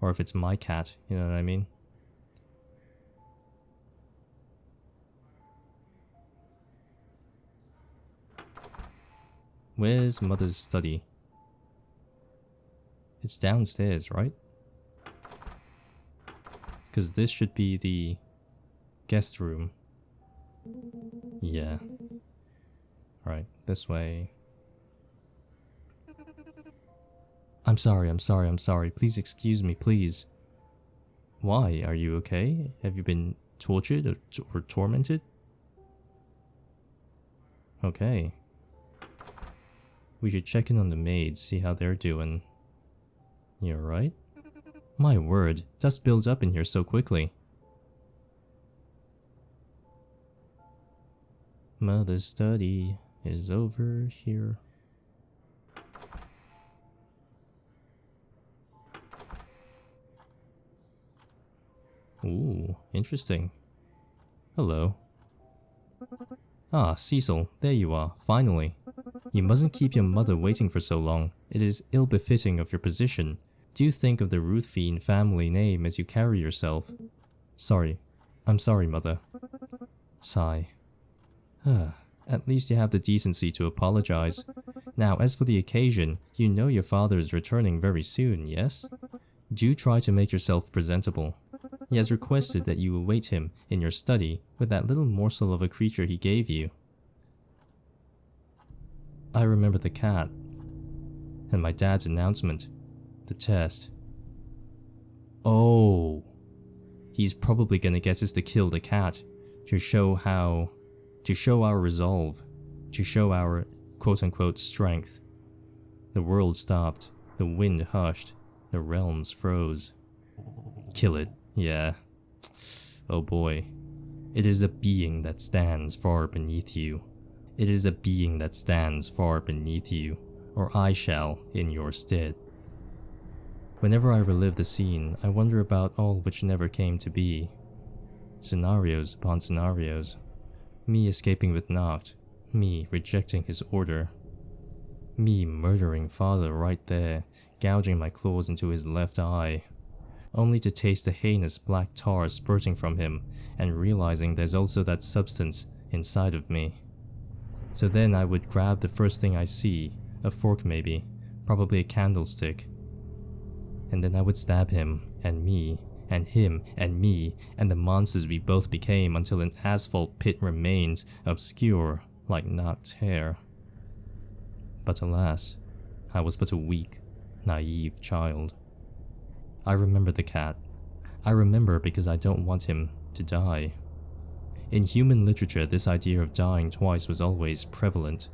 Or if it's my cat, you know what I mean? Where's Mother's study? It's downstairs, right? Because this should be the guest room. Yeah. Right, this way. I'm sorry. Please excuse me, please. Why? Are you okay? Have you been tortured or tormented? Okay. We should check in on the maids, see how they're doing. You alright? My word, dust builds up in here so quickly. Mother's study is over here. Ooh, interesting. Hello. Ah, Cecil, there you are, finally. You mustn't keep your mother waiting for so long. It is ill-befitting of your position. Do think of the Ruthven family name as you carry yourself. Sorry. I'm sorry, Mother. Sigh. At least you have the decency to apologize. Now, as for the occasion, you know your father is returning very soon, yes? Do try to make yourself presentable. He has requested that you await him in your study with that little morsel of a creature he gave you. I remember the cat. And my dad's announcement. The test. Oh. He's probably gonna get us to kill the cat. To show our resolve. To show our quote-unquote strength. The world stopped. The wind hushed. The realms froze. Kill it. Yeah. Oh boy. It is a being that stands far beneath you. It is a being that stands far beneath you, or I shall in your stead. Whenever I relive the scene, I wonder about all which never came to be. Scenarios upon scenarios. Me escaping with Nacht. Me rejecting his order. Me murdering father right there, gouging my claws into his left eye. Only to taste the heinous black tar spurting from him and realizing there's also that substance inside of me. So then I would grab the first thing I see, a fork maybe, probably a candlestick. And then I would stab him, and me, and him, and me, and the monsters we both became until an asphalt pit remains, obscure like Nacht's hair. But alas, I was but a weak, naive child. I remember the cat. I remember because I don't want him to die. In human literature, this idea of dying twice was always prevalent.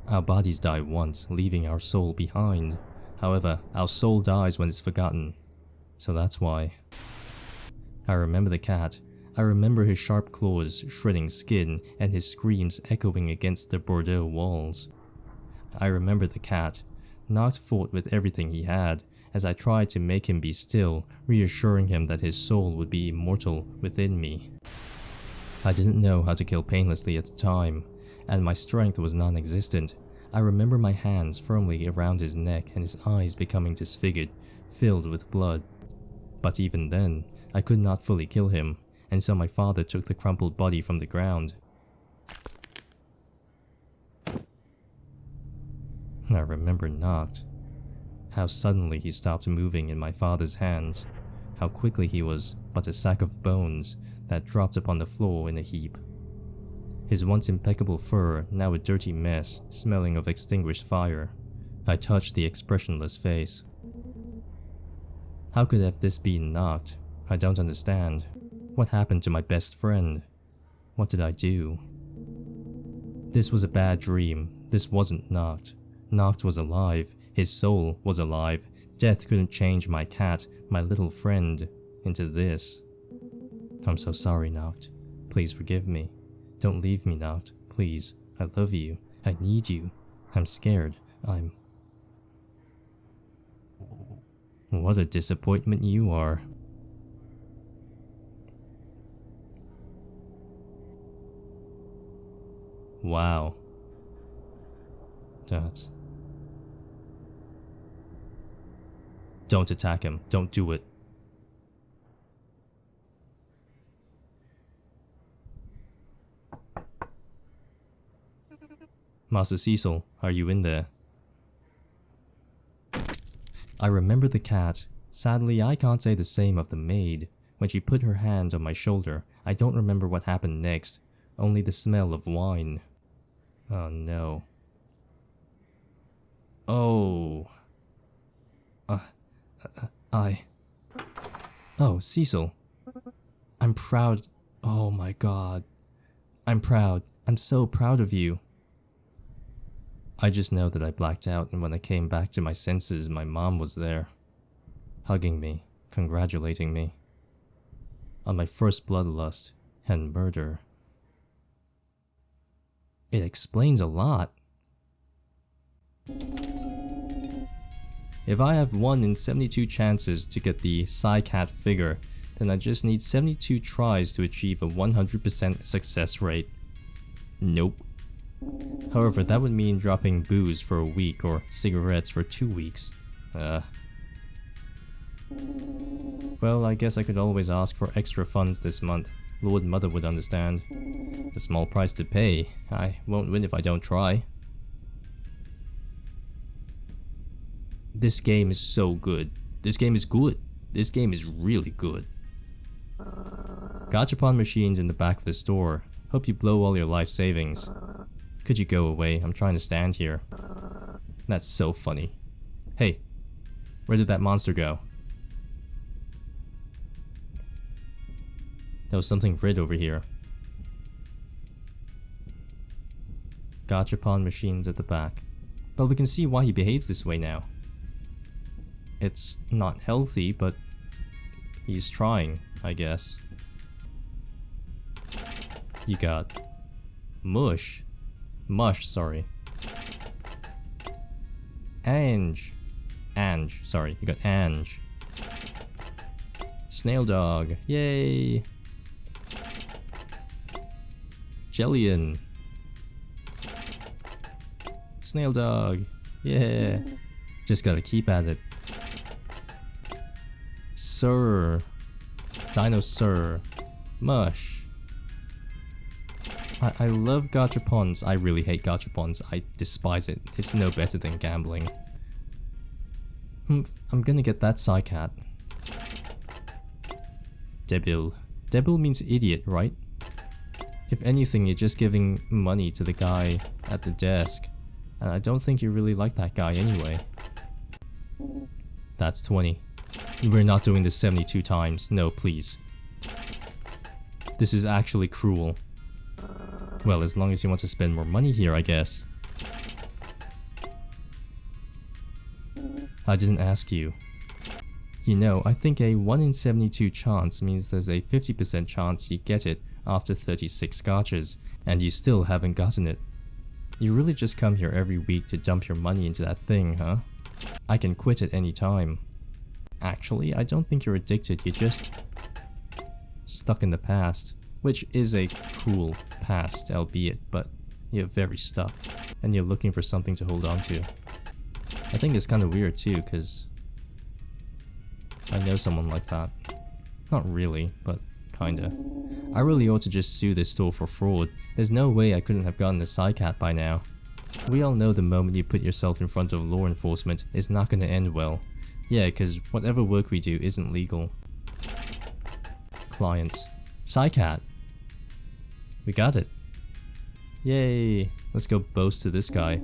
Our bodies die once, leaving our soul behind. However, our soul dies when it's forgotten. So that's why. I remember the cat. I remember his sharp claws shredding skin and his screams echoing against the Bordeaux walls. I remember the cat. Noct fought with everything he had, as I tried to make him be still, reassuring him that his soul would be immortal within me. I didn't know how to kill painlessly at the time, and my strength was non-existent. I remember my hands firmly around his neck and his eyes becoming disfigured, filled with blood. But even then, I could not fully kill him, and so my father took the crumpled body from the ground. I remember Noct. How suddenly he stopped moving in my father's hands. How quickly he was but a sack of bones that dropped upon the floor in a heap. His once impeccable fur, now a dirty mess, smelling of extinguished fire. I touched the expressionless face. How could have this been Noct? I don't understand. What happened to my best friend? What did I do? This was a bad dream. This wasn't Noct. Noct was alive. His soul was alive. Death couldn't change my cat, my little friend, into this. I'm so sorry, Noct. Please forgive me. Don't leave me, Noct. Please. I love you. I need you. I'm scared. What a disappointment you are. Wow. Don't attack him. Don't do it. Master Cecil, are you in there? I remember the cat. Sadly, I can't say the same of the maid. When she put her hand on my shoulder, I don't remember what happened next. Only the smell of wine. Oh no. Oh. Oh, Cecil. I'm proud. Oh my god. I'm proud. I'm so proud of you. I just know that I blacked out, and when I came back to my senses, my mom was there. Hugging me, congratulating me. On my first bloodlust and murder. It explains a lot. If I have 1 in 72 chances to get the Psy-Cat figure, then I just need 72 tries to achieve a 100% success rate. Nope. However, that would mean dropping booze for a week or cigarettes for 2 weeks. Well, I guess I could always ask for extra funds this month. Lord Mother would understand. A small price to pay. I won't win if I don't try. This game is so good. This game is good. This game is really good. Gachapon machines in the back of the store. Hope you blow all your life savings. Could you go away? I'm trying to stand here. That's so funny. Hey, where did that monster go? There was something red over here. Gachapon machines at the back. But we can see why he behaves this way now. It's not healthy, but he's trying, I guess. You got Mush, sorry. Ange, sorry, you got Ange. Snail Dog, yay! Jellian. Snail Dog, yeah! Just gotta keep at it. Sir. Dinosaur. Mush. I love gachapons. I really hate gachapons. I despise it. It's no better than gambling. I'm gonna get that Psy-Cat. Debil. Debil means idiot, right? If anything, you're just giving money to the guy at the desk. And I don't think you really like that guy anyway. That's 20. We're not doing this 72 times. No, please. This is actually cruel. Well, as long as you want to spend more money here, I guess. I didn't ask you. You know, I think a 1 in 72 chance means there's a 50% chance you get it after 36 scotches, and you still haven't gotten it. You really just come here every week to dump your money into that thing, huh? I can quit at any time. Actually, I don't think you're addicted, you're just stuck in the past. Which is a cool past, albeit, but you're very stuck, and you're looking for something to hold on to. I think it's kind of weird too, because I know someone like that. Not really, but kinda. I really ought to just sue this store for fraud. There's no way I couldn't have gotten a psycat by now. We all know the moment you put yourself in front of law enforcement, it's not gonna end well. Yeah, because whatever work we do isn't legal. Client. Psycat! We got it. Yay! Let's go boast to this guy.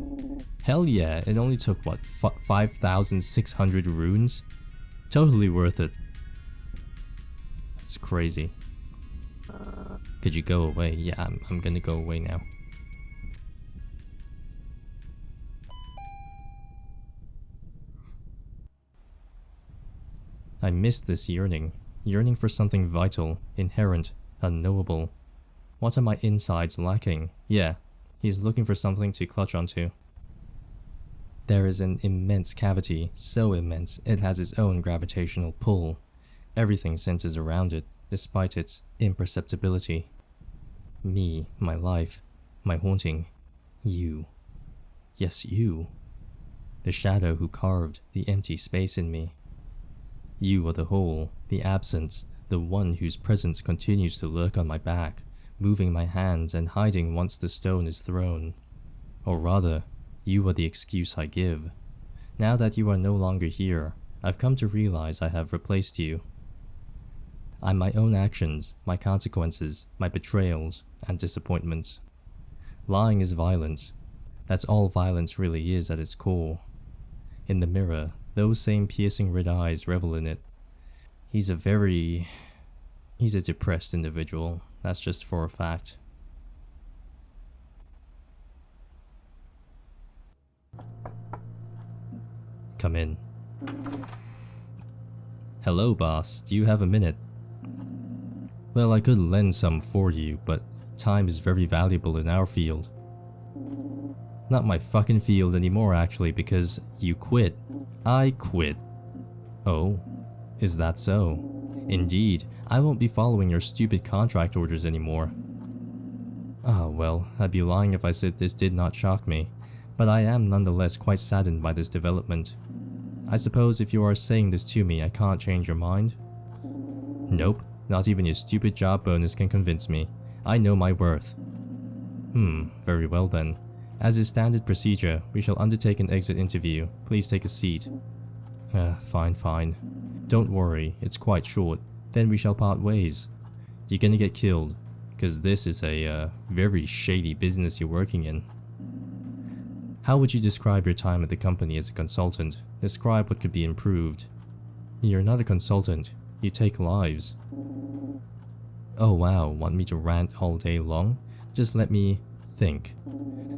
Hell yeah, it only took what, 5,600 runes? Totally worth it. That's crazy. Could you go away? Yeah, I'm gonna go away now. I missed this yearning. Yearning for something vital, inherent, unknowable. What are my insides lacking? Yeah, he's looking for something to clutch onto. There is an immense cavity, so immense it has its own gravitational pull. Everything centers around it, despite its imperceptibility. Me, my life, my haunting. You. Yes, you. The shadow who carved the empty space in me. You are the whole, the absence, the one whose presence continues to lurk on my back, moving my hands and hiding once the stone is thrown. Or rather, you are the excuse I give. Now that you are no longer here, I've come to realize I have replaced you. I'm my own actions, my consequences, my betrayals, and disappointments. Lying is violence. That's all violence really is at its core. In the mirror, those same piercing red eyes revel in it. He's a depressed individual. That's just for a fact. Come in. Hello, boss. Do you have a minute? Well, I could lend some for you, but time is very valuable in our field. Not my fucking field anymore, actually, because you quit. I quit. Oh, is that so? Indeed, I won't be following your stupid contract orders anymore. Ah, well, I'd be lying if I said this did not shock me, but I am nonetheless quite saddened by this development. I suppose if you are saying this to me, I can't change your mind? Nope, not even your stupid job bonus can convince me. I know my worth. Very well then. As is standard procedure, we shall undertake an exit interview. Please take a seat. Fine. Don't worry, it's quite short. Then we shall part ways. You're gonna get killed, because this is a very shady business you're working in. How would you describe your time at the company as a consultant? Describe what could be improved. You're not a consultant, you take lives. Oh wow, want me to rant all day long? Just let me think.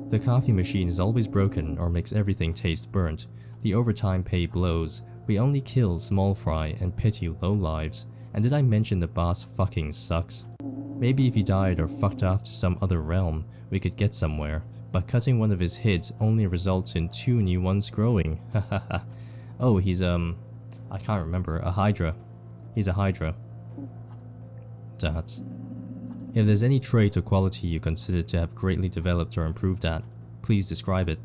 The coffee machine is always broken or makes everything taste burnt. The overtime pay blows. We only kill small fry and pity low lives. And did I mention the boss fucking sucks? Maybe if he died or fucked off to some other realm, we could get somewhere. But cutting one of his heads only results in 2 new ones growing. Hahaha. Oh, he's I can't remember, a Hydra. He's a Hydra. That. If there's any trait or quality you consider to have greatly developed or improved at, please describe it.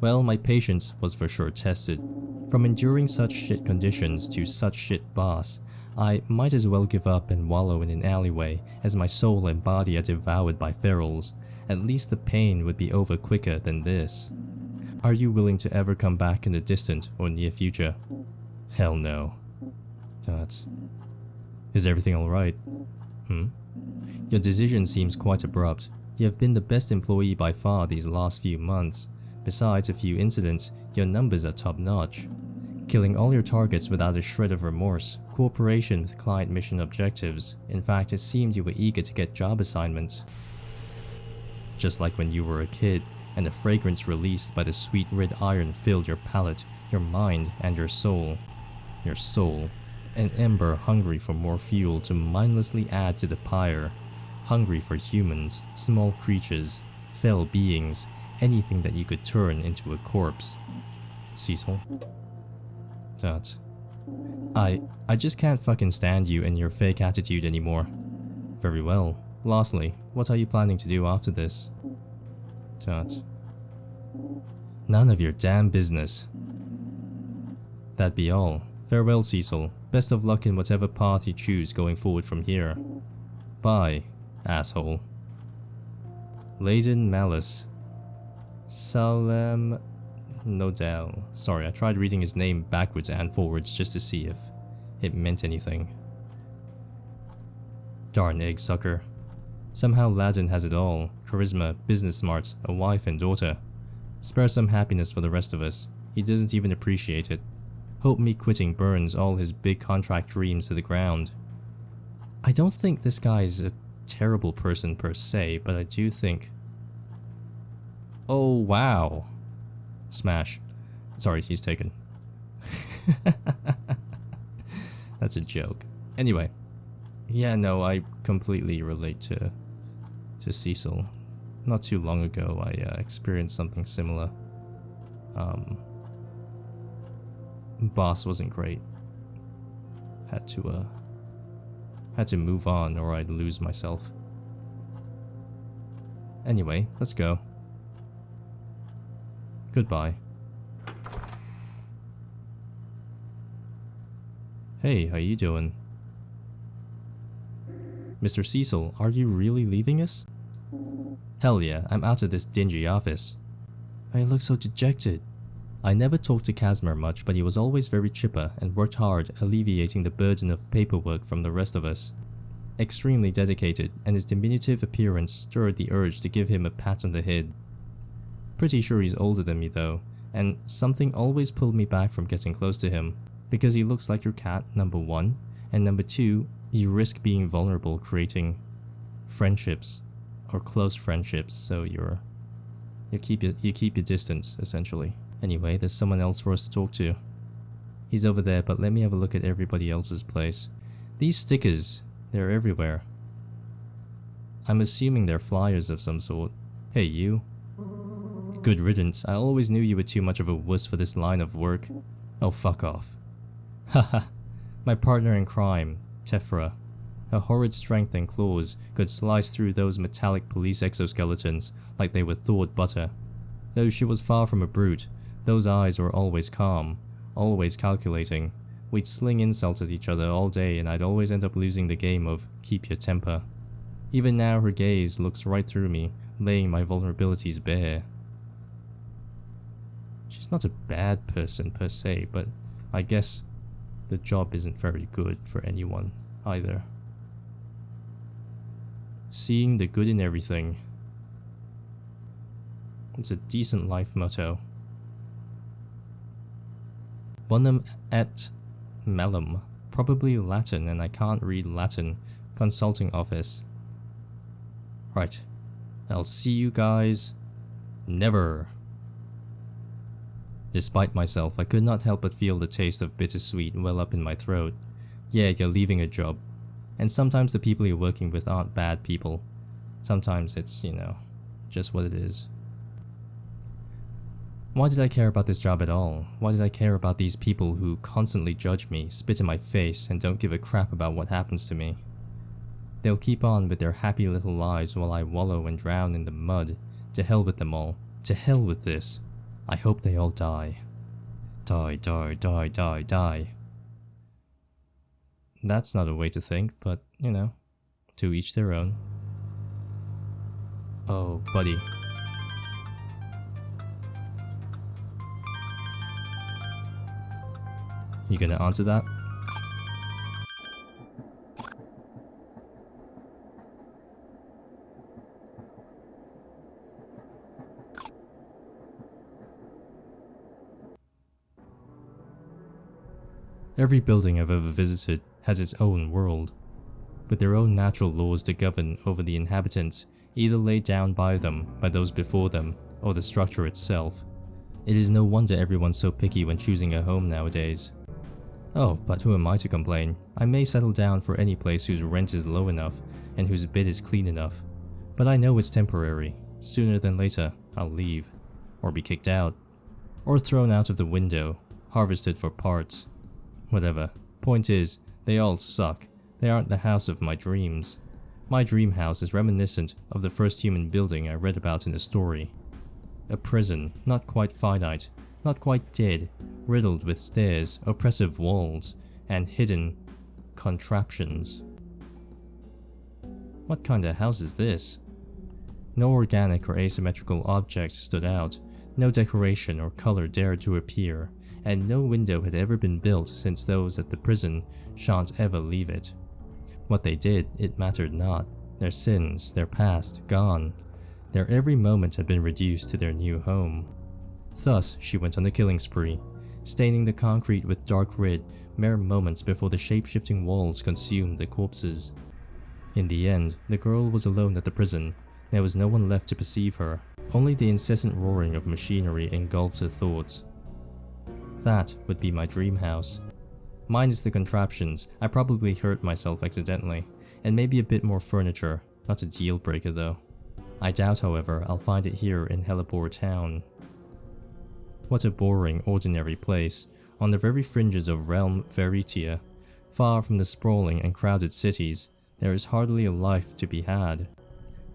Well, my patience was for sure tested. From enduring such shit conditions to such shit boss, I might as well give up and wallow in an alleyway as my soul and body are devoured by ferals. At least the pain would be over quicker than this. Are you willing to ever come back in the distant or near future? Hell no. That. Is everything alright? Your decision seems quite abrupt. You have been the best employee by far these last few months. Besides a few incidents, your numbers are top-notch. Killing all your targets without a shred of remorse, cooperation with client mission objectives. In fact, it seemed you were eager to get job assignments. just like when you were a kid and the fragrance released by the sweet red iron filled your palate, your mind, and your soul. Your soul, an ember hungry for more fuel to mindlessly add to the pyre, hungry for humans, small creatures, fell beings, anything that you could turn into a corpse. Cecil? That. I just can't fucking stand you and your fake attitude anymore. Very well. Lastly, what are you planning to do after this? That. None of your damn business. That be all. Farewell, Cecil. Best of luck in whatever path you choose going forward from here. Bye, asshole. Laden Malice. Salem Nodell. Sorry, I tried reading his name backwards and forwards just to see if it meant anything. Darn egg sucker. Somehow Laden has it all. Charisma, business smarts, a wife and daughter. Spare some happiness for the rest of us. He doesn't even appreciate it. Hope me quitting burns all his big contract dreams to the ground. I don't think this guy's a terrible person per se, but I do think... Oh wow. Smash. Sorry, he's taken. That's a joke. Anyway. Yeah, no, I completely relate to Cecil. Not too long ago, I experienced something similar. Boss wasn't great. Had to move on or I'd lose myself. Anyway, let's go. Goodbye. Hey, how you doing? Mr. Cecil, are you really leaving us? Hell yeah, I'm out of this dingy office. I look so dejected. I never talked to Casimir much, but he was always very chipper and worked hard, alleviating the burden of paperwork from the rest of us. Extremely dedicated, and his diminutive appearance stirred the urge to give him a pat on the head. Pretty sure he's older than me though, and something always pulled me back from getting close to him, because he looks like your cat, number one, and number two, you risk being vulnerable creating friendships, or close friendships, so you keep your distance, essentially. Anyway, there's someone else for us to talk to. He's over there, but let me have a look at everybody else's place. These stickers, they're everywhere. I'm assuming they're flyers of some sort. Hey, you. Good riddance, I always knew you were too much of a wuss for this line of work. Oh, fuck off. Haha, my partner in crime, Tefra. Her horrid strength and claws could slice through those metallic police exoskeletons like they were thawed butter. Though she was far from a brute, those eyes were always calm, always calculating. We'd sling insults at each other all day and I'd always end up losing the game of keep your temper. Even now her gaze looks right through me, laying my vulnerabilities bare. She's not a bad person per se, but I guess the job isn't very good for anyone either. Seeing the good in everything. It's a decent life motto. Bonum et mellum. Probably Latin, and I can't read Latin. Consulting office. Right. I'll see you guys never. Despite myself, I could not help but feel the taste of bittersweet well up in my throat. Yeah, you're leaving a job. And sometimes the people you're working with aren't bad people. Sometimes it's, you know, just what it is. Why did I care about this job at all? Why did I care about these people who constantly judge me, spit in my face, and don't give a crap about what happens to me? They'll keep on with their happy little lives while I wallow and drown in the mud. To hell with them all. To hell with this. I hope they all die. Die, die, die, die, die. That's not a way to think, but, you know, to each their own. Oh, buddy. You gonna answer that? Every building I've ever visited has its own world. with their own natural laws to govern over the inhabitants, either laid down by them, by those before them, or the structure itself. It is no wonder everyone's so picky when choosing a home nowadays. Oh, but who am I to complain? I may settle down for any place whose rent is low enough and whose bed is clean enough. But I know it's temporary. Sooner than later, I'll leave. Or be kicked out. Or thrown out of the window, harvested for parts. Whatever. Point is, they all suck. They aren't the house of my dreams. My dream house is reminiscent of the first human building I read about in a story. A prison, not quite finite, not quite dead, riddled with stairs, oppressive walls, and hidden contraptions. What kind of house is this? No organic or asymmetrical object stood out, no decoration or color dared to appear, and no window had ever been built since those at the prison shan't ever leave it. What they did, it mattered not. Their sins, their past, gone. Their every moment had been reduced to their new home. Thus, she went on a killing spree, staining the concrete with dark red mere moments before the shape-shifting walls consumed the corpses. In the end, the girl was alone at the prison. There was no one left to perceive her. Only the incessant roaring of machinery engulfed her thoughts. That would be my dream house. Minus the contraptions, I probably hurt myself accidentally, and maybe a bit more furniture, not a deal breaker though. I doubt, however, I'll find it here in Hellebore town. What a boring, ordinary place, on the very fringes of Realm Veritia. Far from the sprawling and crowded cities, there is hardly a life to be had.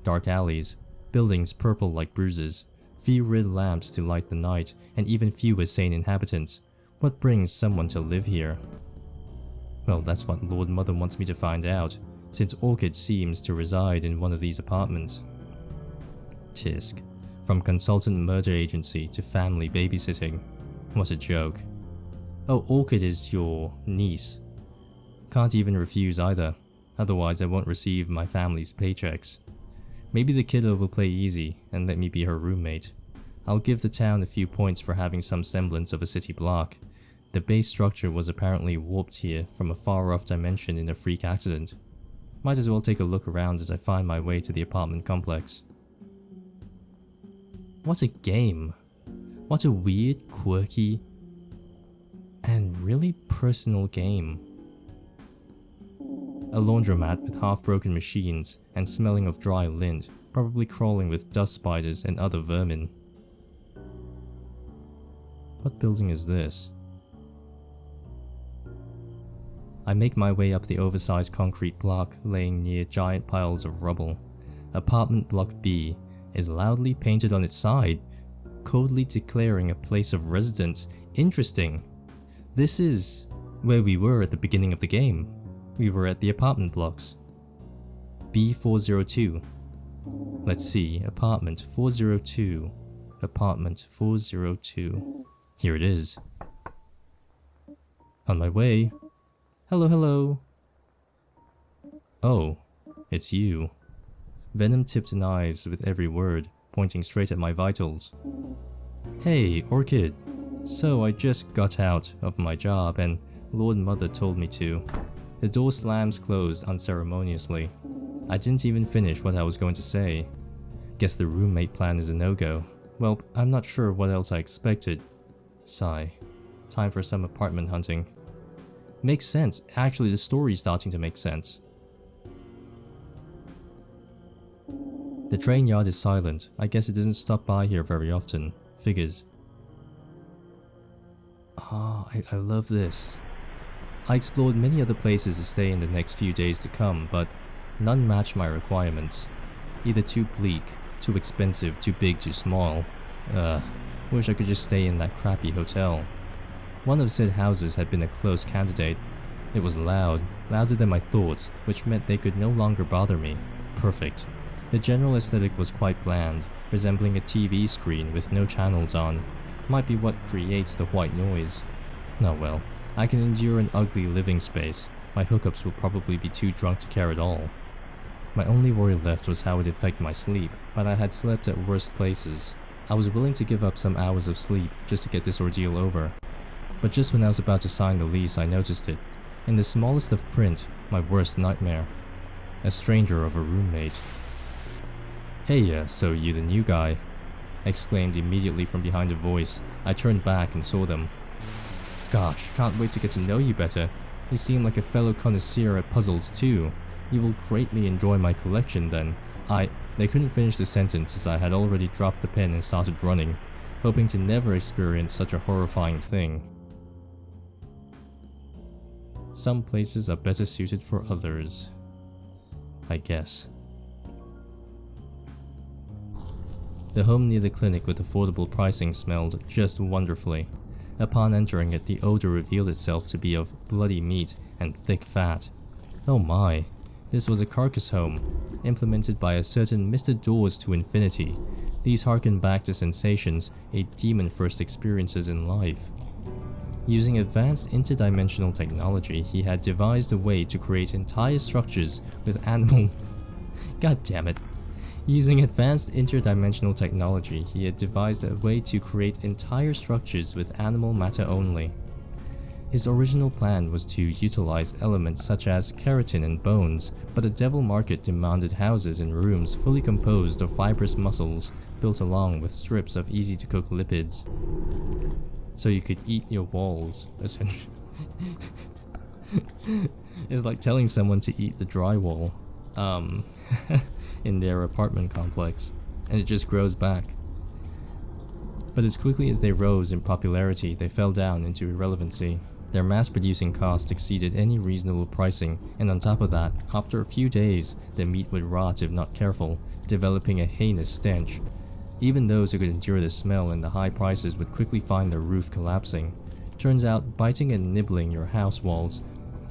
Dark alleys, buildings purple like bruises, few red lamps to light the night, and even fewer sane inhabitants. What brings someone to live here? Well, that's what Lord Mother wants me to find out, since Orchid seems to reside in one of these apartments. Tisk. From consultant murder agency to family babysitting. What a joke. Oh, Orchid is your niece. Can't even refuse either, otherwise I won't receive my family's paychecks. Maybe the kiddo will play easy and let me be her roommate. I'll give the town a few points for having some semblance of a city block. The base structure was apparently warped here from a far-off dimension in a freak accident. Might as well take a look around as I find my way to the apartment complex. What a game. What a weird, quirky, and really personal game. A laundromat with half-broken machines and smelling of dry lint, probably crawling with dust spiders and other vermin. What building is this? I make my way up the oversized concrete block laying near giant piles of rubble. Apartment Block B is loudly painted on its side, coldly declaring a place of residence. Interesting. This is where we were at the beginning of the game. We were at the apartment blocks. B402. Let's see, apartment 402. Apartment 402. Here it is. On my way. Hello, hello. Oh, it's you. Venom-tipped knives with every word, pointing straight at my vitals. Hey, Orchid. So I just got out of my job and Lord Mother told me to. The door slams closed unceremoniously. I didn't even finish what I was going to say. Guess the roommate plan is a no-go. Well, I'm not sure what else I expected. Sigh. Time for some apartment hunting. Makes sense. Actually, the story's starting to make sense. The train yard is silent. I guess it doesn't stop by here very often. Figures. I love this. I explored many other places to stay in the next few days to come, but none match my requirements. Either too bleak, too expensive, too big, too small. Wish I could just stay in that crappy hotel. One of said houses had been a close candidate. It was loud, louder than my thoughts, which meant they could no longer bother me. Perfect. The general aesthetic was quite bland, resembling a TV screen with no channels on. Might be what creates the white noise. Oh well, I can endure an ugly living space. My hookups will probably be too drunk to care at all. My only worry left was how it would affect my sleep, but I had slept at worse places. I was willing to give up some hours of sleep just to get this ordeal over. But just when I was about to sign the lease, I noticed it. In the smallest of print, my worst nightmare. a stranger of a roommate. "Hey, so you the new guy?" exclaimed immediately from behind a voice. I turned back and saw them. "Gosh, can't wait to get to know you better. You seem like a fellow connoisseur at puzzles too. You will greatly enjoy my collection then." They couldn't finish the sentence as I had already dropped the pen and started running, hoping to never experience such a horrifying thing. Some places are better suited for others, I guess. The home near the clinic with affordable pricing smelled just wonderfully. Upon entering it, the odor revealed itself to be of bloody meat and thick fat. Oh my, this was a carcass home, implemented by a certain Mr. Doors to Infinity. These harken back to sensations a demon first experiences in life. Using advanced interdimensional technology, he had devised a way to create entire structures with animal... God damn it. Using advanced interdimensional technology, he had devised a way to create entire structures with animal matter only. His original plan was to utilize elements such as keratin and bones, but the devil market demanded houses and rooms fully composed of fibrous muscles built along with strips of easy-to-cook lipids. So you could eat your walls, essentially. It's like telling someone to eat the drywall. In their apartment complex, and it just grows back. But as quickly as they rose in popularity, they fell down into irrelevancy. Their mass-producing cost exceeded any reasonable pricing, and on top of that, after a few days, the meat would rot if not careful, developing a heinous stench. Even those who could endure the smell and the high prices would quickly find their roof collapsing. Turns out, biting and nibbling your house walls,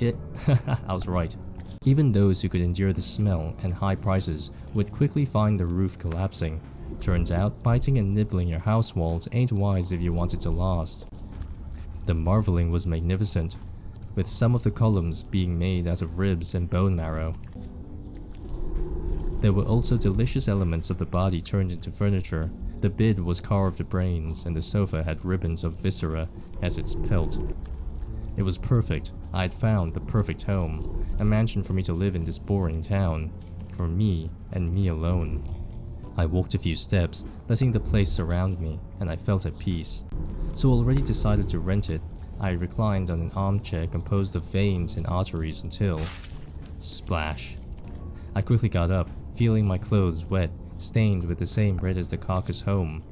I was right. Even those who could endure the smell and high prices would quickly find the roof collapsing. Turns out, biting and nibbling your house walls ain't wise if you want it to last. The marveling was magnificent, with some of the columns being made out of ribs and bone marrow. There were also delicious elements of the body turned into furniture. The bed was carved brains, and the sofa had ribbons of viscera as its pelt. It was perfect. I had found the perfect home, a mansion for me to live in this boring town, for me and me alone. I walked a few steps, letting the place surround me, and I felt at peace. So already decided to rent it, I reclined on an armchair composed of veins and arteries until... splash. I quickly got up, feeling my clothes wet, stained with the same red as the carcass home.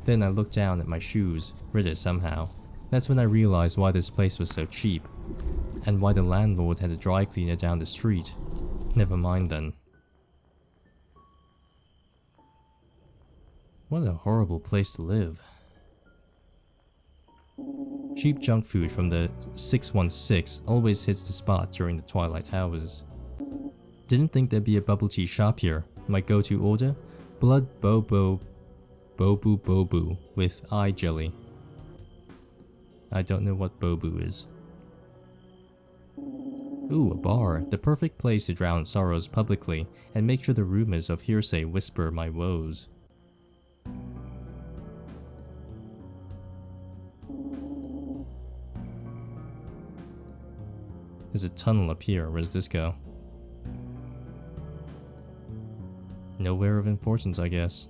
Then I looked down at my shoes, redder somehow. That's when I realized why this place was so cheap, and why the landlord had a dry cleaner down the street. Never mind then. What a horrible place to live. Cheap junk food from the 616 always hits the spot during the twilight hours. Didn't think there'd be a bubble tea shop here. My go-to order? Blood bobu with eye jelly. I don't know what bobu is. Ooh, a bar. The perfect place to drown sorrows publicly and make sure the rumors of hearsay whisper my woes. There's a tunnel up here. Where does this go? Nowhere of importance, I guess.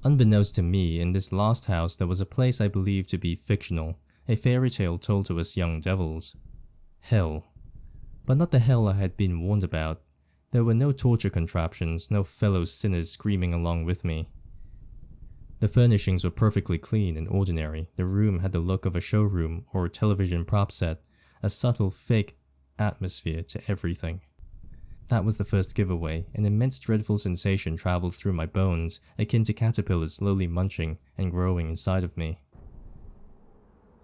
Unbeknownst to me, in this lost house there was a place I believed to be fictional, a fairy tale told to us young devils. Hell. But not the hell I had been warned about. There were no torture contraptions, no fellow sinners screaming along with me. The furnishings were perfectly clean and ordinary. The room had the look of a showroom or a television prop set, a subtle fake atmosphere to everything. That was the first giveaway. An immense dreadful sensation traveled through my bones, akin to caterpillars slowly munching and growing inside of me.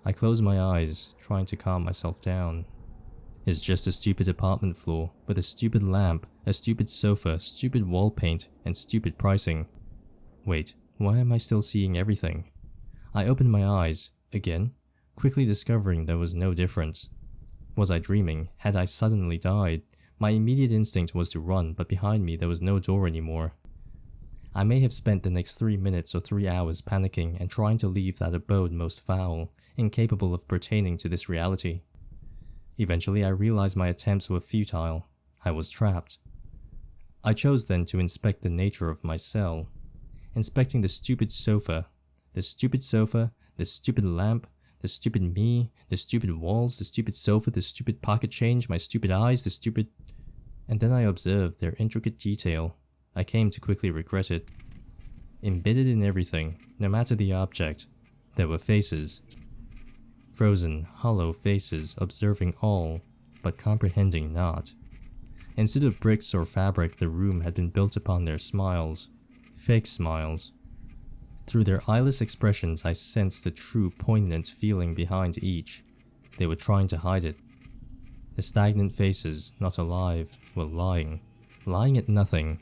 I closed my eyes, trying to calm myself down. It's just a stupid apartment floor, with a stupid lamp, a stupid sofa, stupid wall paint, and stupid pricing. Wait, why am I still seeing everything? I opened my eyes, again, quickly discovering there was no difference. Was I dreaming? Had I suddenly died? My immediate instinct was to run, but behind me there was no door anymore. I may have spent the next 3 minutes or 3 hours panicking and trying to leave that abode most foul, incapable of pertaining to this reality. Eventually, I realized my attempts were futile. I was trapped. I chose then to inspect the nature of my cell. Inspecting the stupid sofa, the stupid lamp, the stupid me, the stupid walls, the stupid sofa, the stupid pocket change, my stupid eyes, the stupid... And then I observed their intricate detail. I came to quickly regret it. Embedded in everything, no matter the object, there were faces. Frozen, hollow faces observing all, but comprehending not. Instead of bricks or fabric, the room had been built upon their smiles. Fake smiles. Through their eyeless expressions, I sensed the true poignant feeling behind each. They were trying to hide it. The stagnant faces, not alive, were lying. Lying at nothing.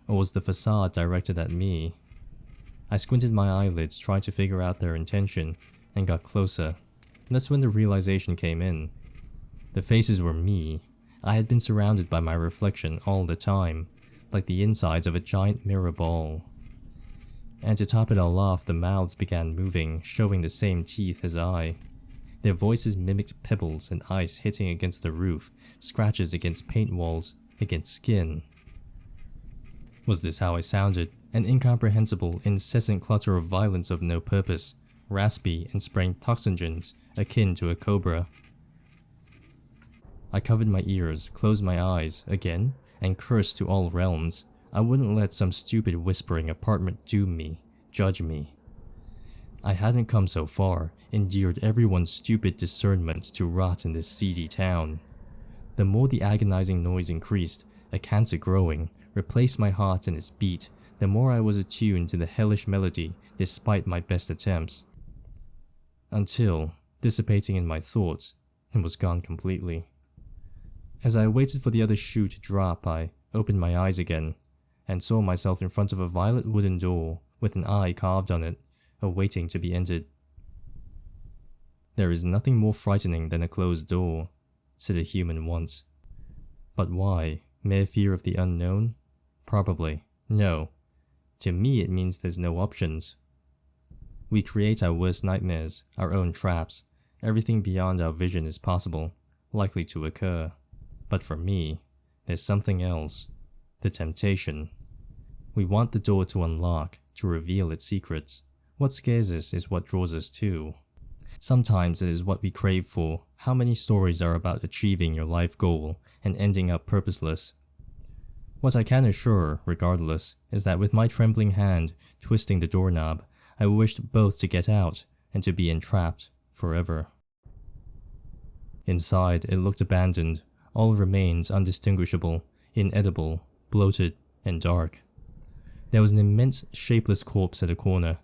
Or was the facade directed at me? I squinted my eyelids, trying to figure out their intention, and got closer. That's when the realization came in. The faces were me. I had been surrounded by my reflection all the time, like the insides of a giant mirror ball. And to top it all off, the mouths began moving, showing the same teeth as I. Their voices mimicked pebbles and ice hitting against the roof, scratches against paint walls, against skin. Was this how I sounded? An incomprehensible, incessant clutter of violence of no purpose, raspy and spraying toxinogens, akin to a cobra. I covered my ears, closed my eyes, again, and cursed to all realms. I wouldn't let some stupid whispering apartment doom me, judge me. I hadn't come so far, endured everyone's stupid discernment to rot in this seedy town. The more the agonizing noise increased, a cancer growing, replaced my heart and its beat, the more I was attuned to the hellish melody despite my best attempts. Until, dissipating in my thoughts, it was gone completely. As I waited for the other shoe to drop, I opened my eyes again, and saw myself in front of a violet wooden door with an eye carved on it, awaiting to be entered. There is nothing more frightening than a closed door, said a human once. But why? Mere fear of the unknown? Probably. No. To me it means there's no options. We create our worst nightmares, our own traps. Everything beyond our vision is possible, likely to occur. But for me, there's something else. The temptation. We want the door to unlock, to reveal its secrets. What scares us is what draws us too. Sometimes it is what we crave for. How many stories are about achieving your life goal and ending up purposeless? What I can assure, regardless, is that with my trembling hand twisting the doorknob, I wished both to get out and to be entrapped forever. Inside, it looked abandoned, all remains undistinguishable, inedible, bloated, and dark. There was an immense, shapeless corpse at a corner,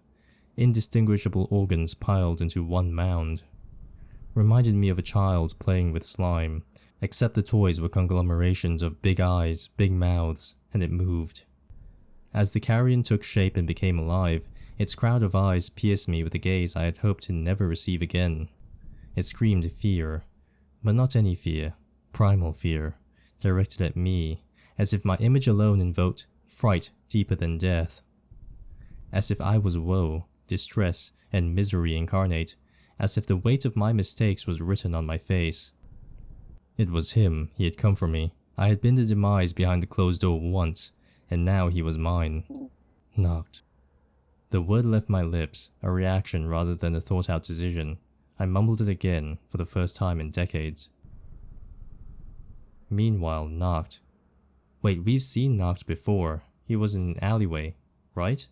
indistinguishable organs piled into one mound. Reminded me of a child playing with slime, except the toys were conglomerations of big eyes, big mouths, and it moved. As the carrion took shape and became alive, its crowd of eyes pierced me with a gaze I had hoped to never receive again. It screamed fear, but not any fear, primal fear, directed at me, as if my image alone invoked fright deeper than death. As if I was woe, distress, and misery incarnate, as if the weight of my mistakes was written on my face. It was him, he had come for me. I had been the demise behind the closed door once, and now he was mine. Knocked. The word left my lips, a reaction rather than a thought-out decision. I mumbled it again, for the first time in decades. Meanwhile, knocked. Wait, we've seen Knocked before. He was in an alleyway, right?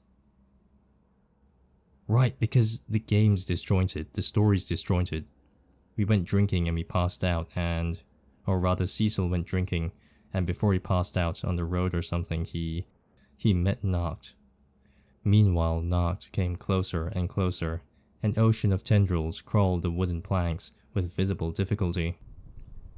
Right, because the game's disjointed, the story's disjointed. We went drinking and we passed out and... Or rather, Cecil went drinking, and before he passed out on the road or something, he met Knocked. Meanwhile, Knocked came closer and closer. An ocean of tendrils crawled the wooden planks with visible difficulty.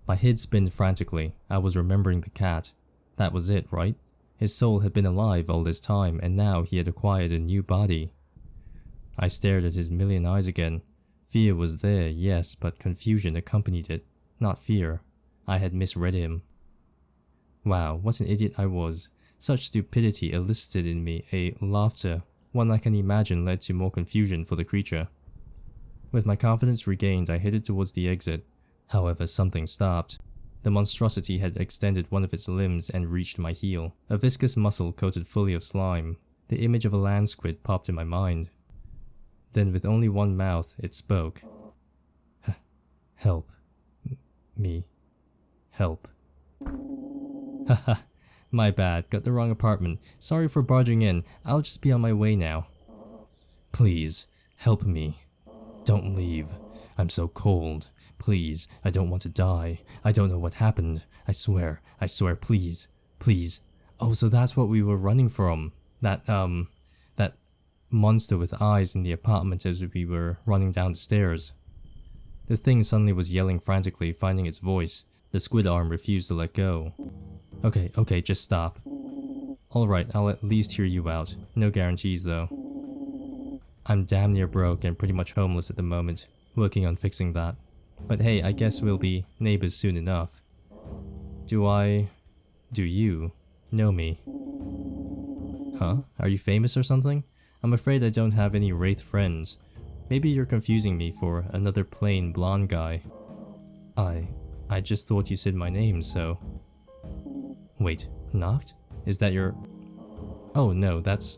My head spun frantically. I was remembering the cat. That was it, right? His soul had been alive all this time, and now he had acquired a new body. I stared at his million eyes again. Fear was there, yes, but confusion accompanied it, not fear. I had misread him. Wow, what an idiot I was. Such stupidity elicited in me a laughter, one I can imagine led to more confusion for the creature. With my confidence regained, I headed towards the exit. However, something stopped. The monstrosity had extended one of its limbs and reached my heel, a viscous muscle coated fully of slime. The image of a land squid popped in my mind. Then with only one mouth, it spoke. Help. Me. Help. Haha, my bad, got the wrong apartment. Sorry for barging in, I'll just be on my way now. Please, help me. Don't leave. I'm so cold. Please, I don't want to die. I don't know what happened. I swear, please, please. Oh, so that's what we were running from. That monster with eyes in the apartment as we were running down the stairs. The thing suddenly was yelling frantically, finding its voice. The squid arm refused to let go. Okay, just stop. Alright, I'll at least hear you out. No guarantees though. I'm damn near broke and pretty much homeless at the moment, working on fixing that. But hey, I guess we'll be neighbors soon enough. Do you know me? Huh? Are you famous or something? I'm afraid I don't have any wraith friends. Maybe you're confusing me for another plain blonde guy. I just thought you said my name, so... Wait, knocked? Is that your... Oh no, that's,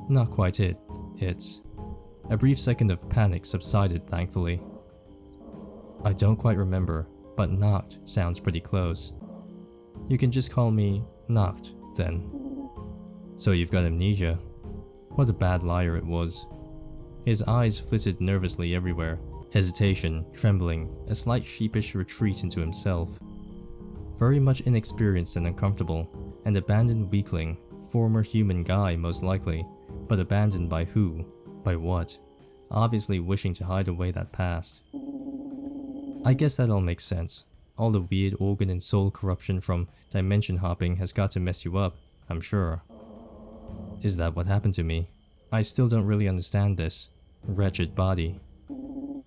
not quite it. It's... A brief second of panic subsided, thankfully. I don't quite remember, but knocked sounds pretty close. You can just call me knocked, then. So you've got amnesia. What a bad liar it was. His eyes flitted nervously everywhere. Hesitation, trembling, a slight sheepish retreat into himself. Very much inexperienced and uncomfortable, an abandoned weakling, former human guy most likely, but abandoned by who? By what? Obviously wishing to hide away that past. I guess that all makes sense. All the weird organ and soul corruption from dimension hopping has got to mess you up, I'm sure. Is that what happened to me? I still don't really understand this. Wretched body.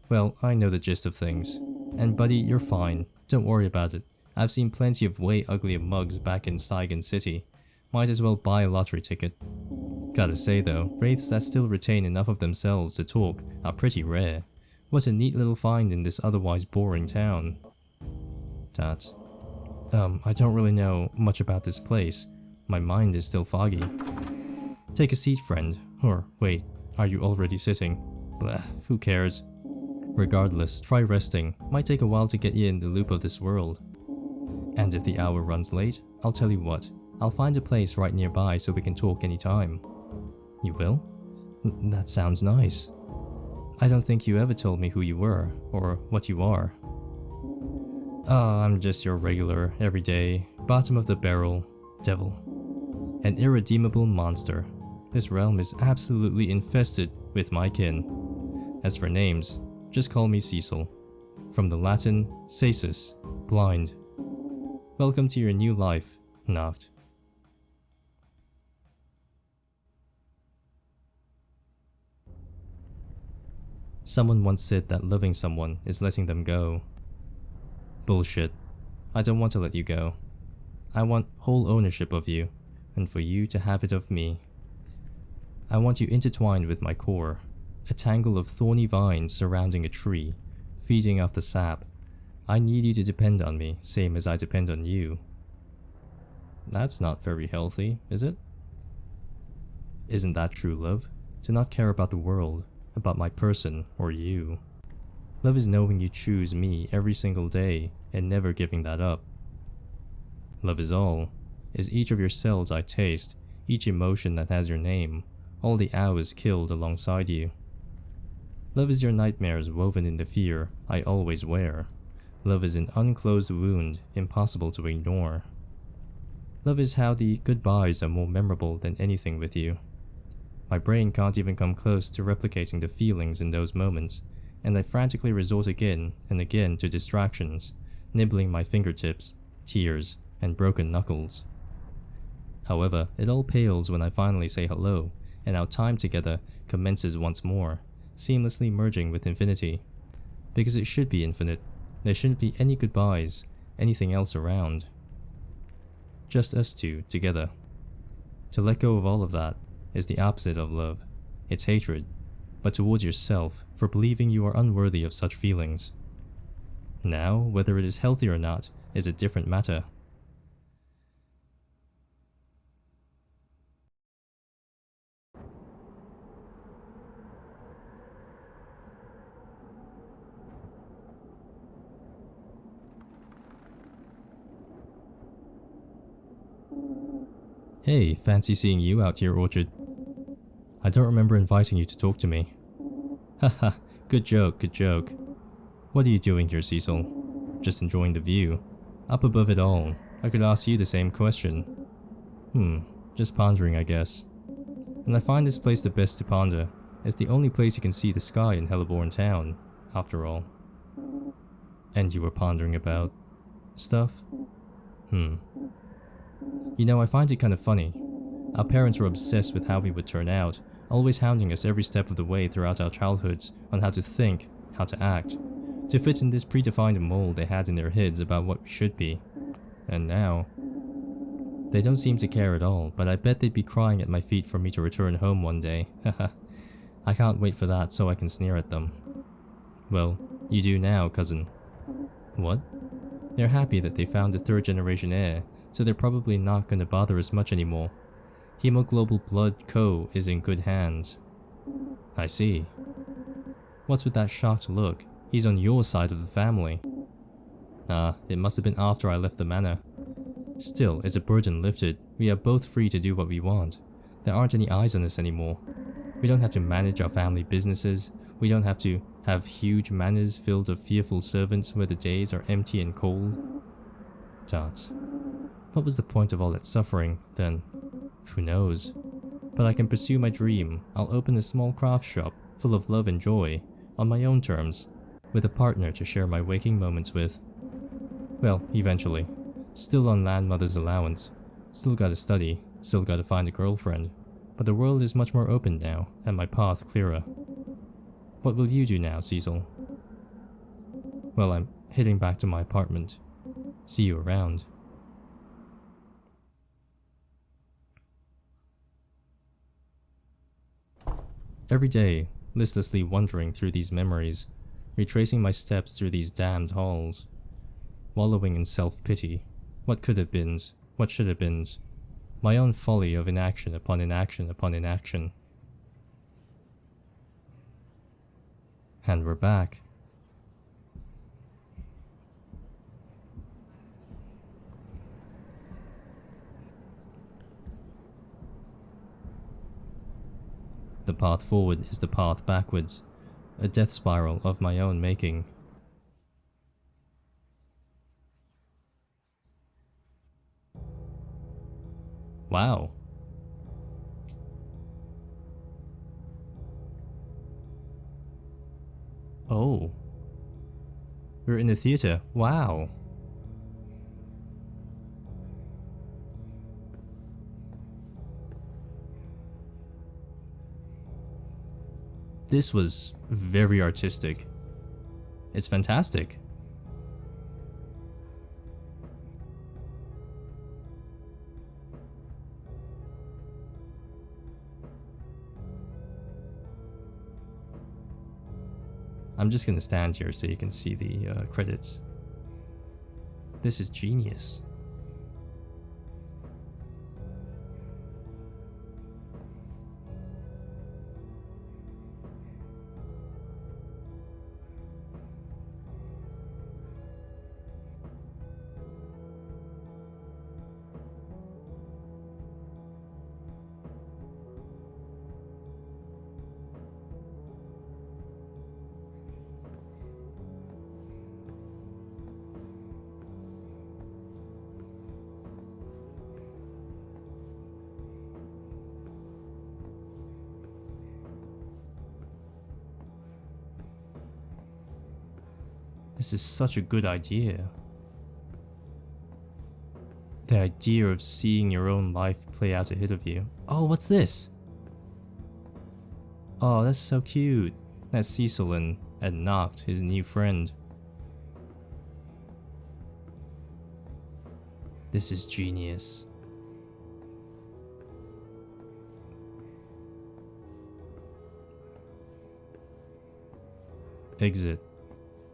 Well, I know the gist of things. And buddy, you're fine. Don't worry about it. I've seen plenty of way uglier mugs back in Saigon City. Might as well buy a lottery ticket. Gotta say though, wraiths that still retain enough of themselves to talk are pretty rare. What a neat little find in this otherwise boring town. I don't really know much about this place. My mind is still foggy. Take a seat, friend. Or, wait, are you already sitting? Blah, who cares? Regardless, try resting. Might take a while to get you in the loop of this world. And if the hour runs late, I'll tell you what. I'll find a place right nearby so we can talk anytime. You will? That sounds nice. I don't think you ever told me who you were, or what you are. I'm just your regular, everyday, bottom of the barrel devil. An irredeemable monster. This realm is absolutely infested with my kin. As for names, just call me Cecil. From the Latin, caesus, blind. Welcome to your new life, knocked. Someone once said that loving someone is letting them go. Bullshit. I don't want to let you go. I want whole ownership of you, and for you to have it of me. I want you intertwined with my core, a tangle of thorny vines surrounding a tree, feeding off the sap. I need you to depend on me, same as I depend on you. That's not very healthy, is it? Isn't that true love? To not care about the world, about my person or you. Love is knowing you choose me every single day and never giving that up. Love is all, is each of your cells I taste, each emotion that has your name, all the hours killed alongside you. Love is your nightmares woven in the fear I always wear. Love is an unclosed wound impossible to ignore. Love is how the goodbyes are more memorable than anything with you. My brain can't even come close to replicating the feelings in those moments, and I frantically resort again and again to distractions, nibbling my fingertips, tears, and broken knuckles. However, it all pales when I finally say hello, and our time together commences once more, seamlessly merging with infinity. Because it should be infinite. There shouldn't be any goodbyes, anything else around. Just us two, together. To let go of all of that is the opposite of love. It's hatred, but towards yourself for believing you are unworthy of such feelings. Now, whether it is healthy or not is a different matter. Hey, fancy seeing you out here, Orchard. I don't remember inviting you to talk to me. Haha, good joke, good joke. What are you doing here, Cecil? Just enjoying the view. Up above it all, I could ask you the same question. Just pondering, I guess. And I find this place the best to ponder. It's the only place you can see the sky in Helleborn town, after all. And you were pondering about stuff? You know, I find it kind of funny. Our parents were obsessed with how we would turn out, always hounding us every step of the way throughout our childhoods on how to think, how to act, to fit in this predefined mold they had in their heads about what we should be. And now, they don't seem to care at all, but I bet they'd be crying at my feet for me to return home one day. Haha. I can't wait for that so I can sneer at them. Well, you do now, cousin. What? They're happy that they found a third-generation heir, so they're probably not gonna bother us much anymore. Hemoglobal Blood Co. is in good hands. I see. What's with that shocked look? He's on your side of the family. It must have been after I left the manor. Still, it's a burden lifted. We are both free to do what we want. There aren't any eyes on us anymore. We don't have to manage our family businesses. We don't have to have huge manors filled of fearful servants where the days are empty and cold. Dot. What was the point of all that suffering, then? Who knows? But I can pursue my dream. I'll open a small craft shop, full of love and joy, on my own terms, with a partner to share my waking moments with. Well, eventually. Still on landmother's allowance. Still gotta study, still gotta find a girlfriend. But the world is much more open now, and my path clearer. What will you do now, Cecil? Well, I'm heading back to my apartment. See you around. Every day, listlessly wandering through these memories, retracing my steps through these damned halls, wallowing in self-pity. What could have been, what should have been, my own folly of inaction upon inaction upon inaction. And we're back. The path forward is the path backwards, a death spiral of my own making. Wow. Oh. We're in the theater. Wow. This was very artistic. It's fantastic. I'm just gonna stand here so you can see the credits. This is genius. This is such a good idea. The idea of seeing your own life play out ahead of you. Oh, what's this? Oh, that's so cute. That's Cecil and Noct, his new friend. This is genius. Exit.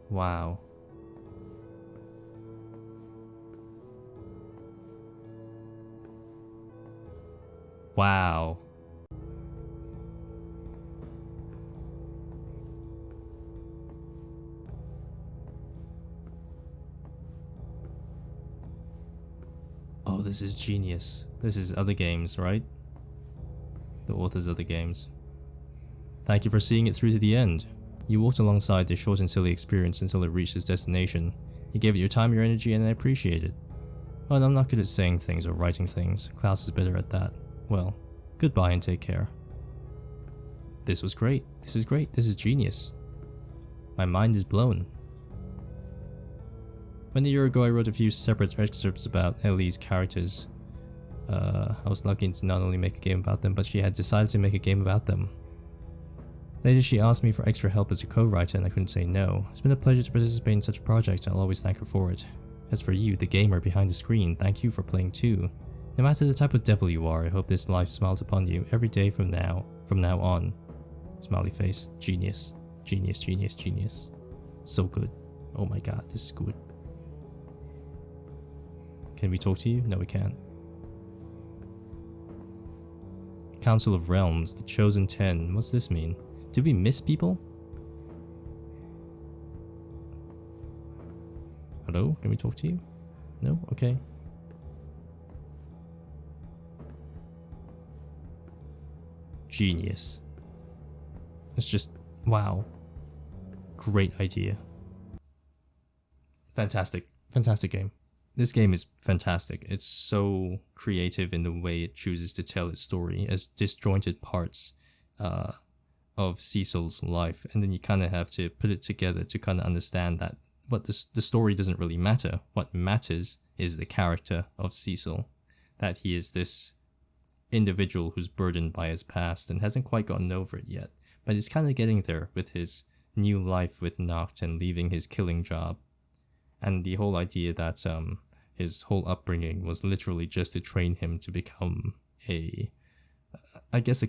Wow. Wow. Oh, this is genius. This is other games, right? The authors of the games. Thank you for seeing it through to the end. You walked alongside this short and silly experience until it reached its destination. You gave it your time, your energy, and I appreciate it. Oh, and I'm not good at saying things or writing things. Klaus is better at that. Well, goodbye and take care. This was great. This is great. This is genius. My mind is blown. When a year ago I wrote a few separate excerpts about Ellie's characters, I was lucky to not only make a game about them, but she had decided to make a game about them. Later she asked me for extra help as a co-writer and I couldn't say no. It's been a pleasure to participate in such a project, I'll always thank her for it. As for you, the gamer behind the screen, thank you for playing too. No matter the type of devil you are, I hope this life smiles upon you every day from now on. Smiley face. Genius. Genius, genius, genius. So good. Oh my god, this is good. Can we talk to you? No, we can't. Council of Realms, the Chosen 10. What's this mean? Did we miss people? Hello? Can we talk to you? No? Okay. Genius. It's just, wow. Great idea. Fantastic. Fantastic game. This game is fantastic. It's so creative in the way it chooses to tell its story as disjointed parts of Cecil's life, and then you kind of have to put it together to kind of understand that the story doesn't really matter. What matters is the character of Cecil, that he is this individual who's burdened by his past and hasn't quite gotten over it yet, but he's kind of getting there with his new life with Noct and leaving his killing job. And the whole idea that his whole upbringing was literally just to train him to become a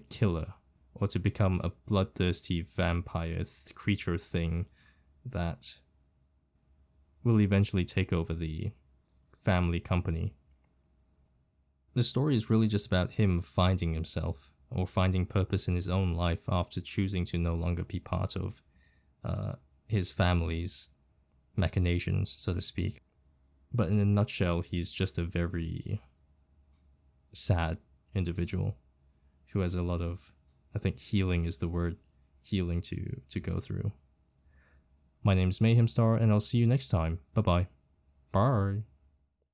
killer, or to become a bloodthirsty vampire creature thing that will eventually take over the family company. The story is really just about him finding himself, or finding purpose in his own life after choosing to no longer be part of his family's machinations, so to speak. But in a nutshell, he's just a very sad individual who has a lot of, I think healing is the word, healing to go through. My name's Mayhemstar, and I'll see you next time. Bye-bye. Bye.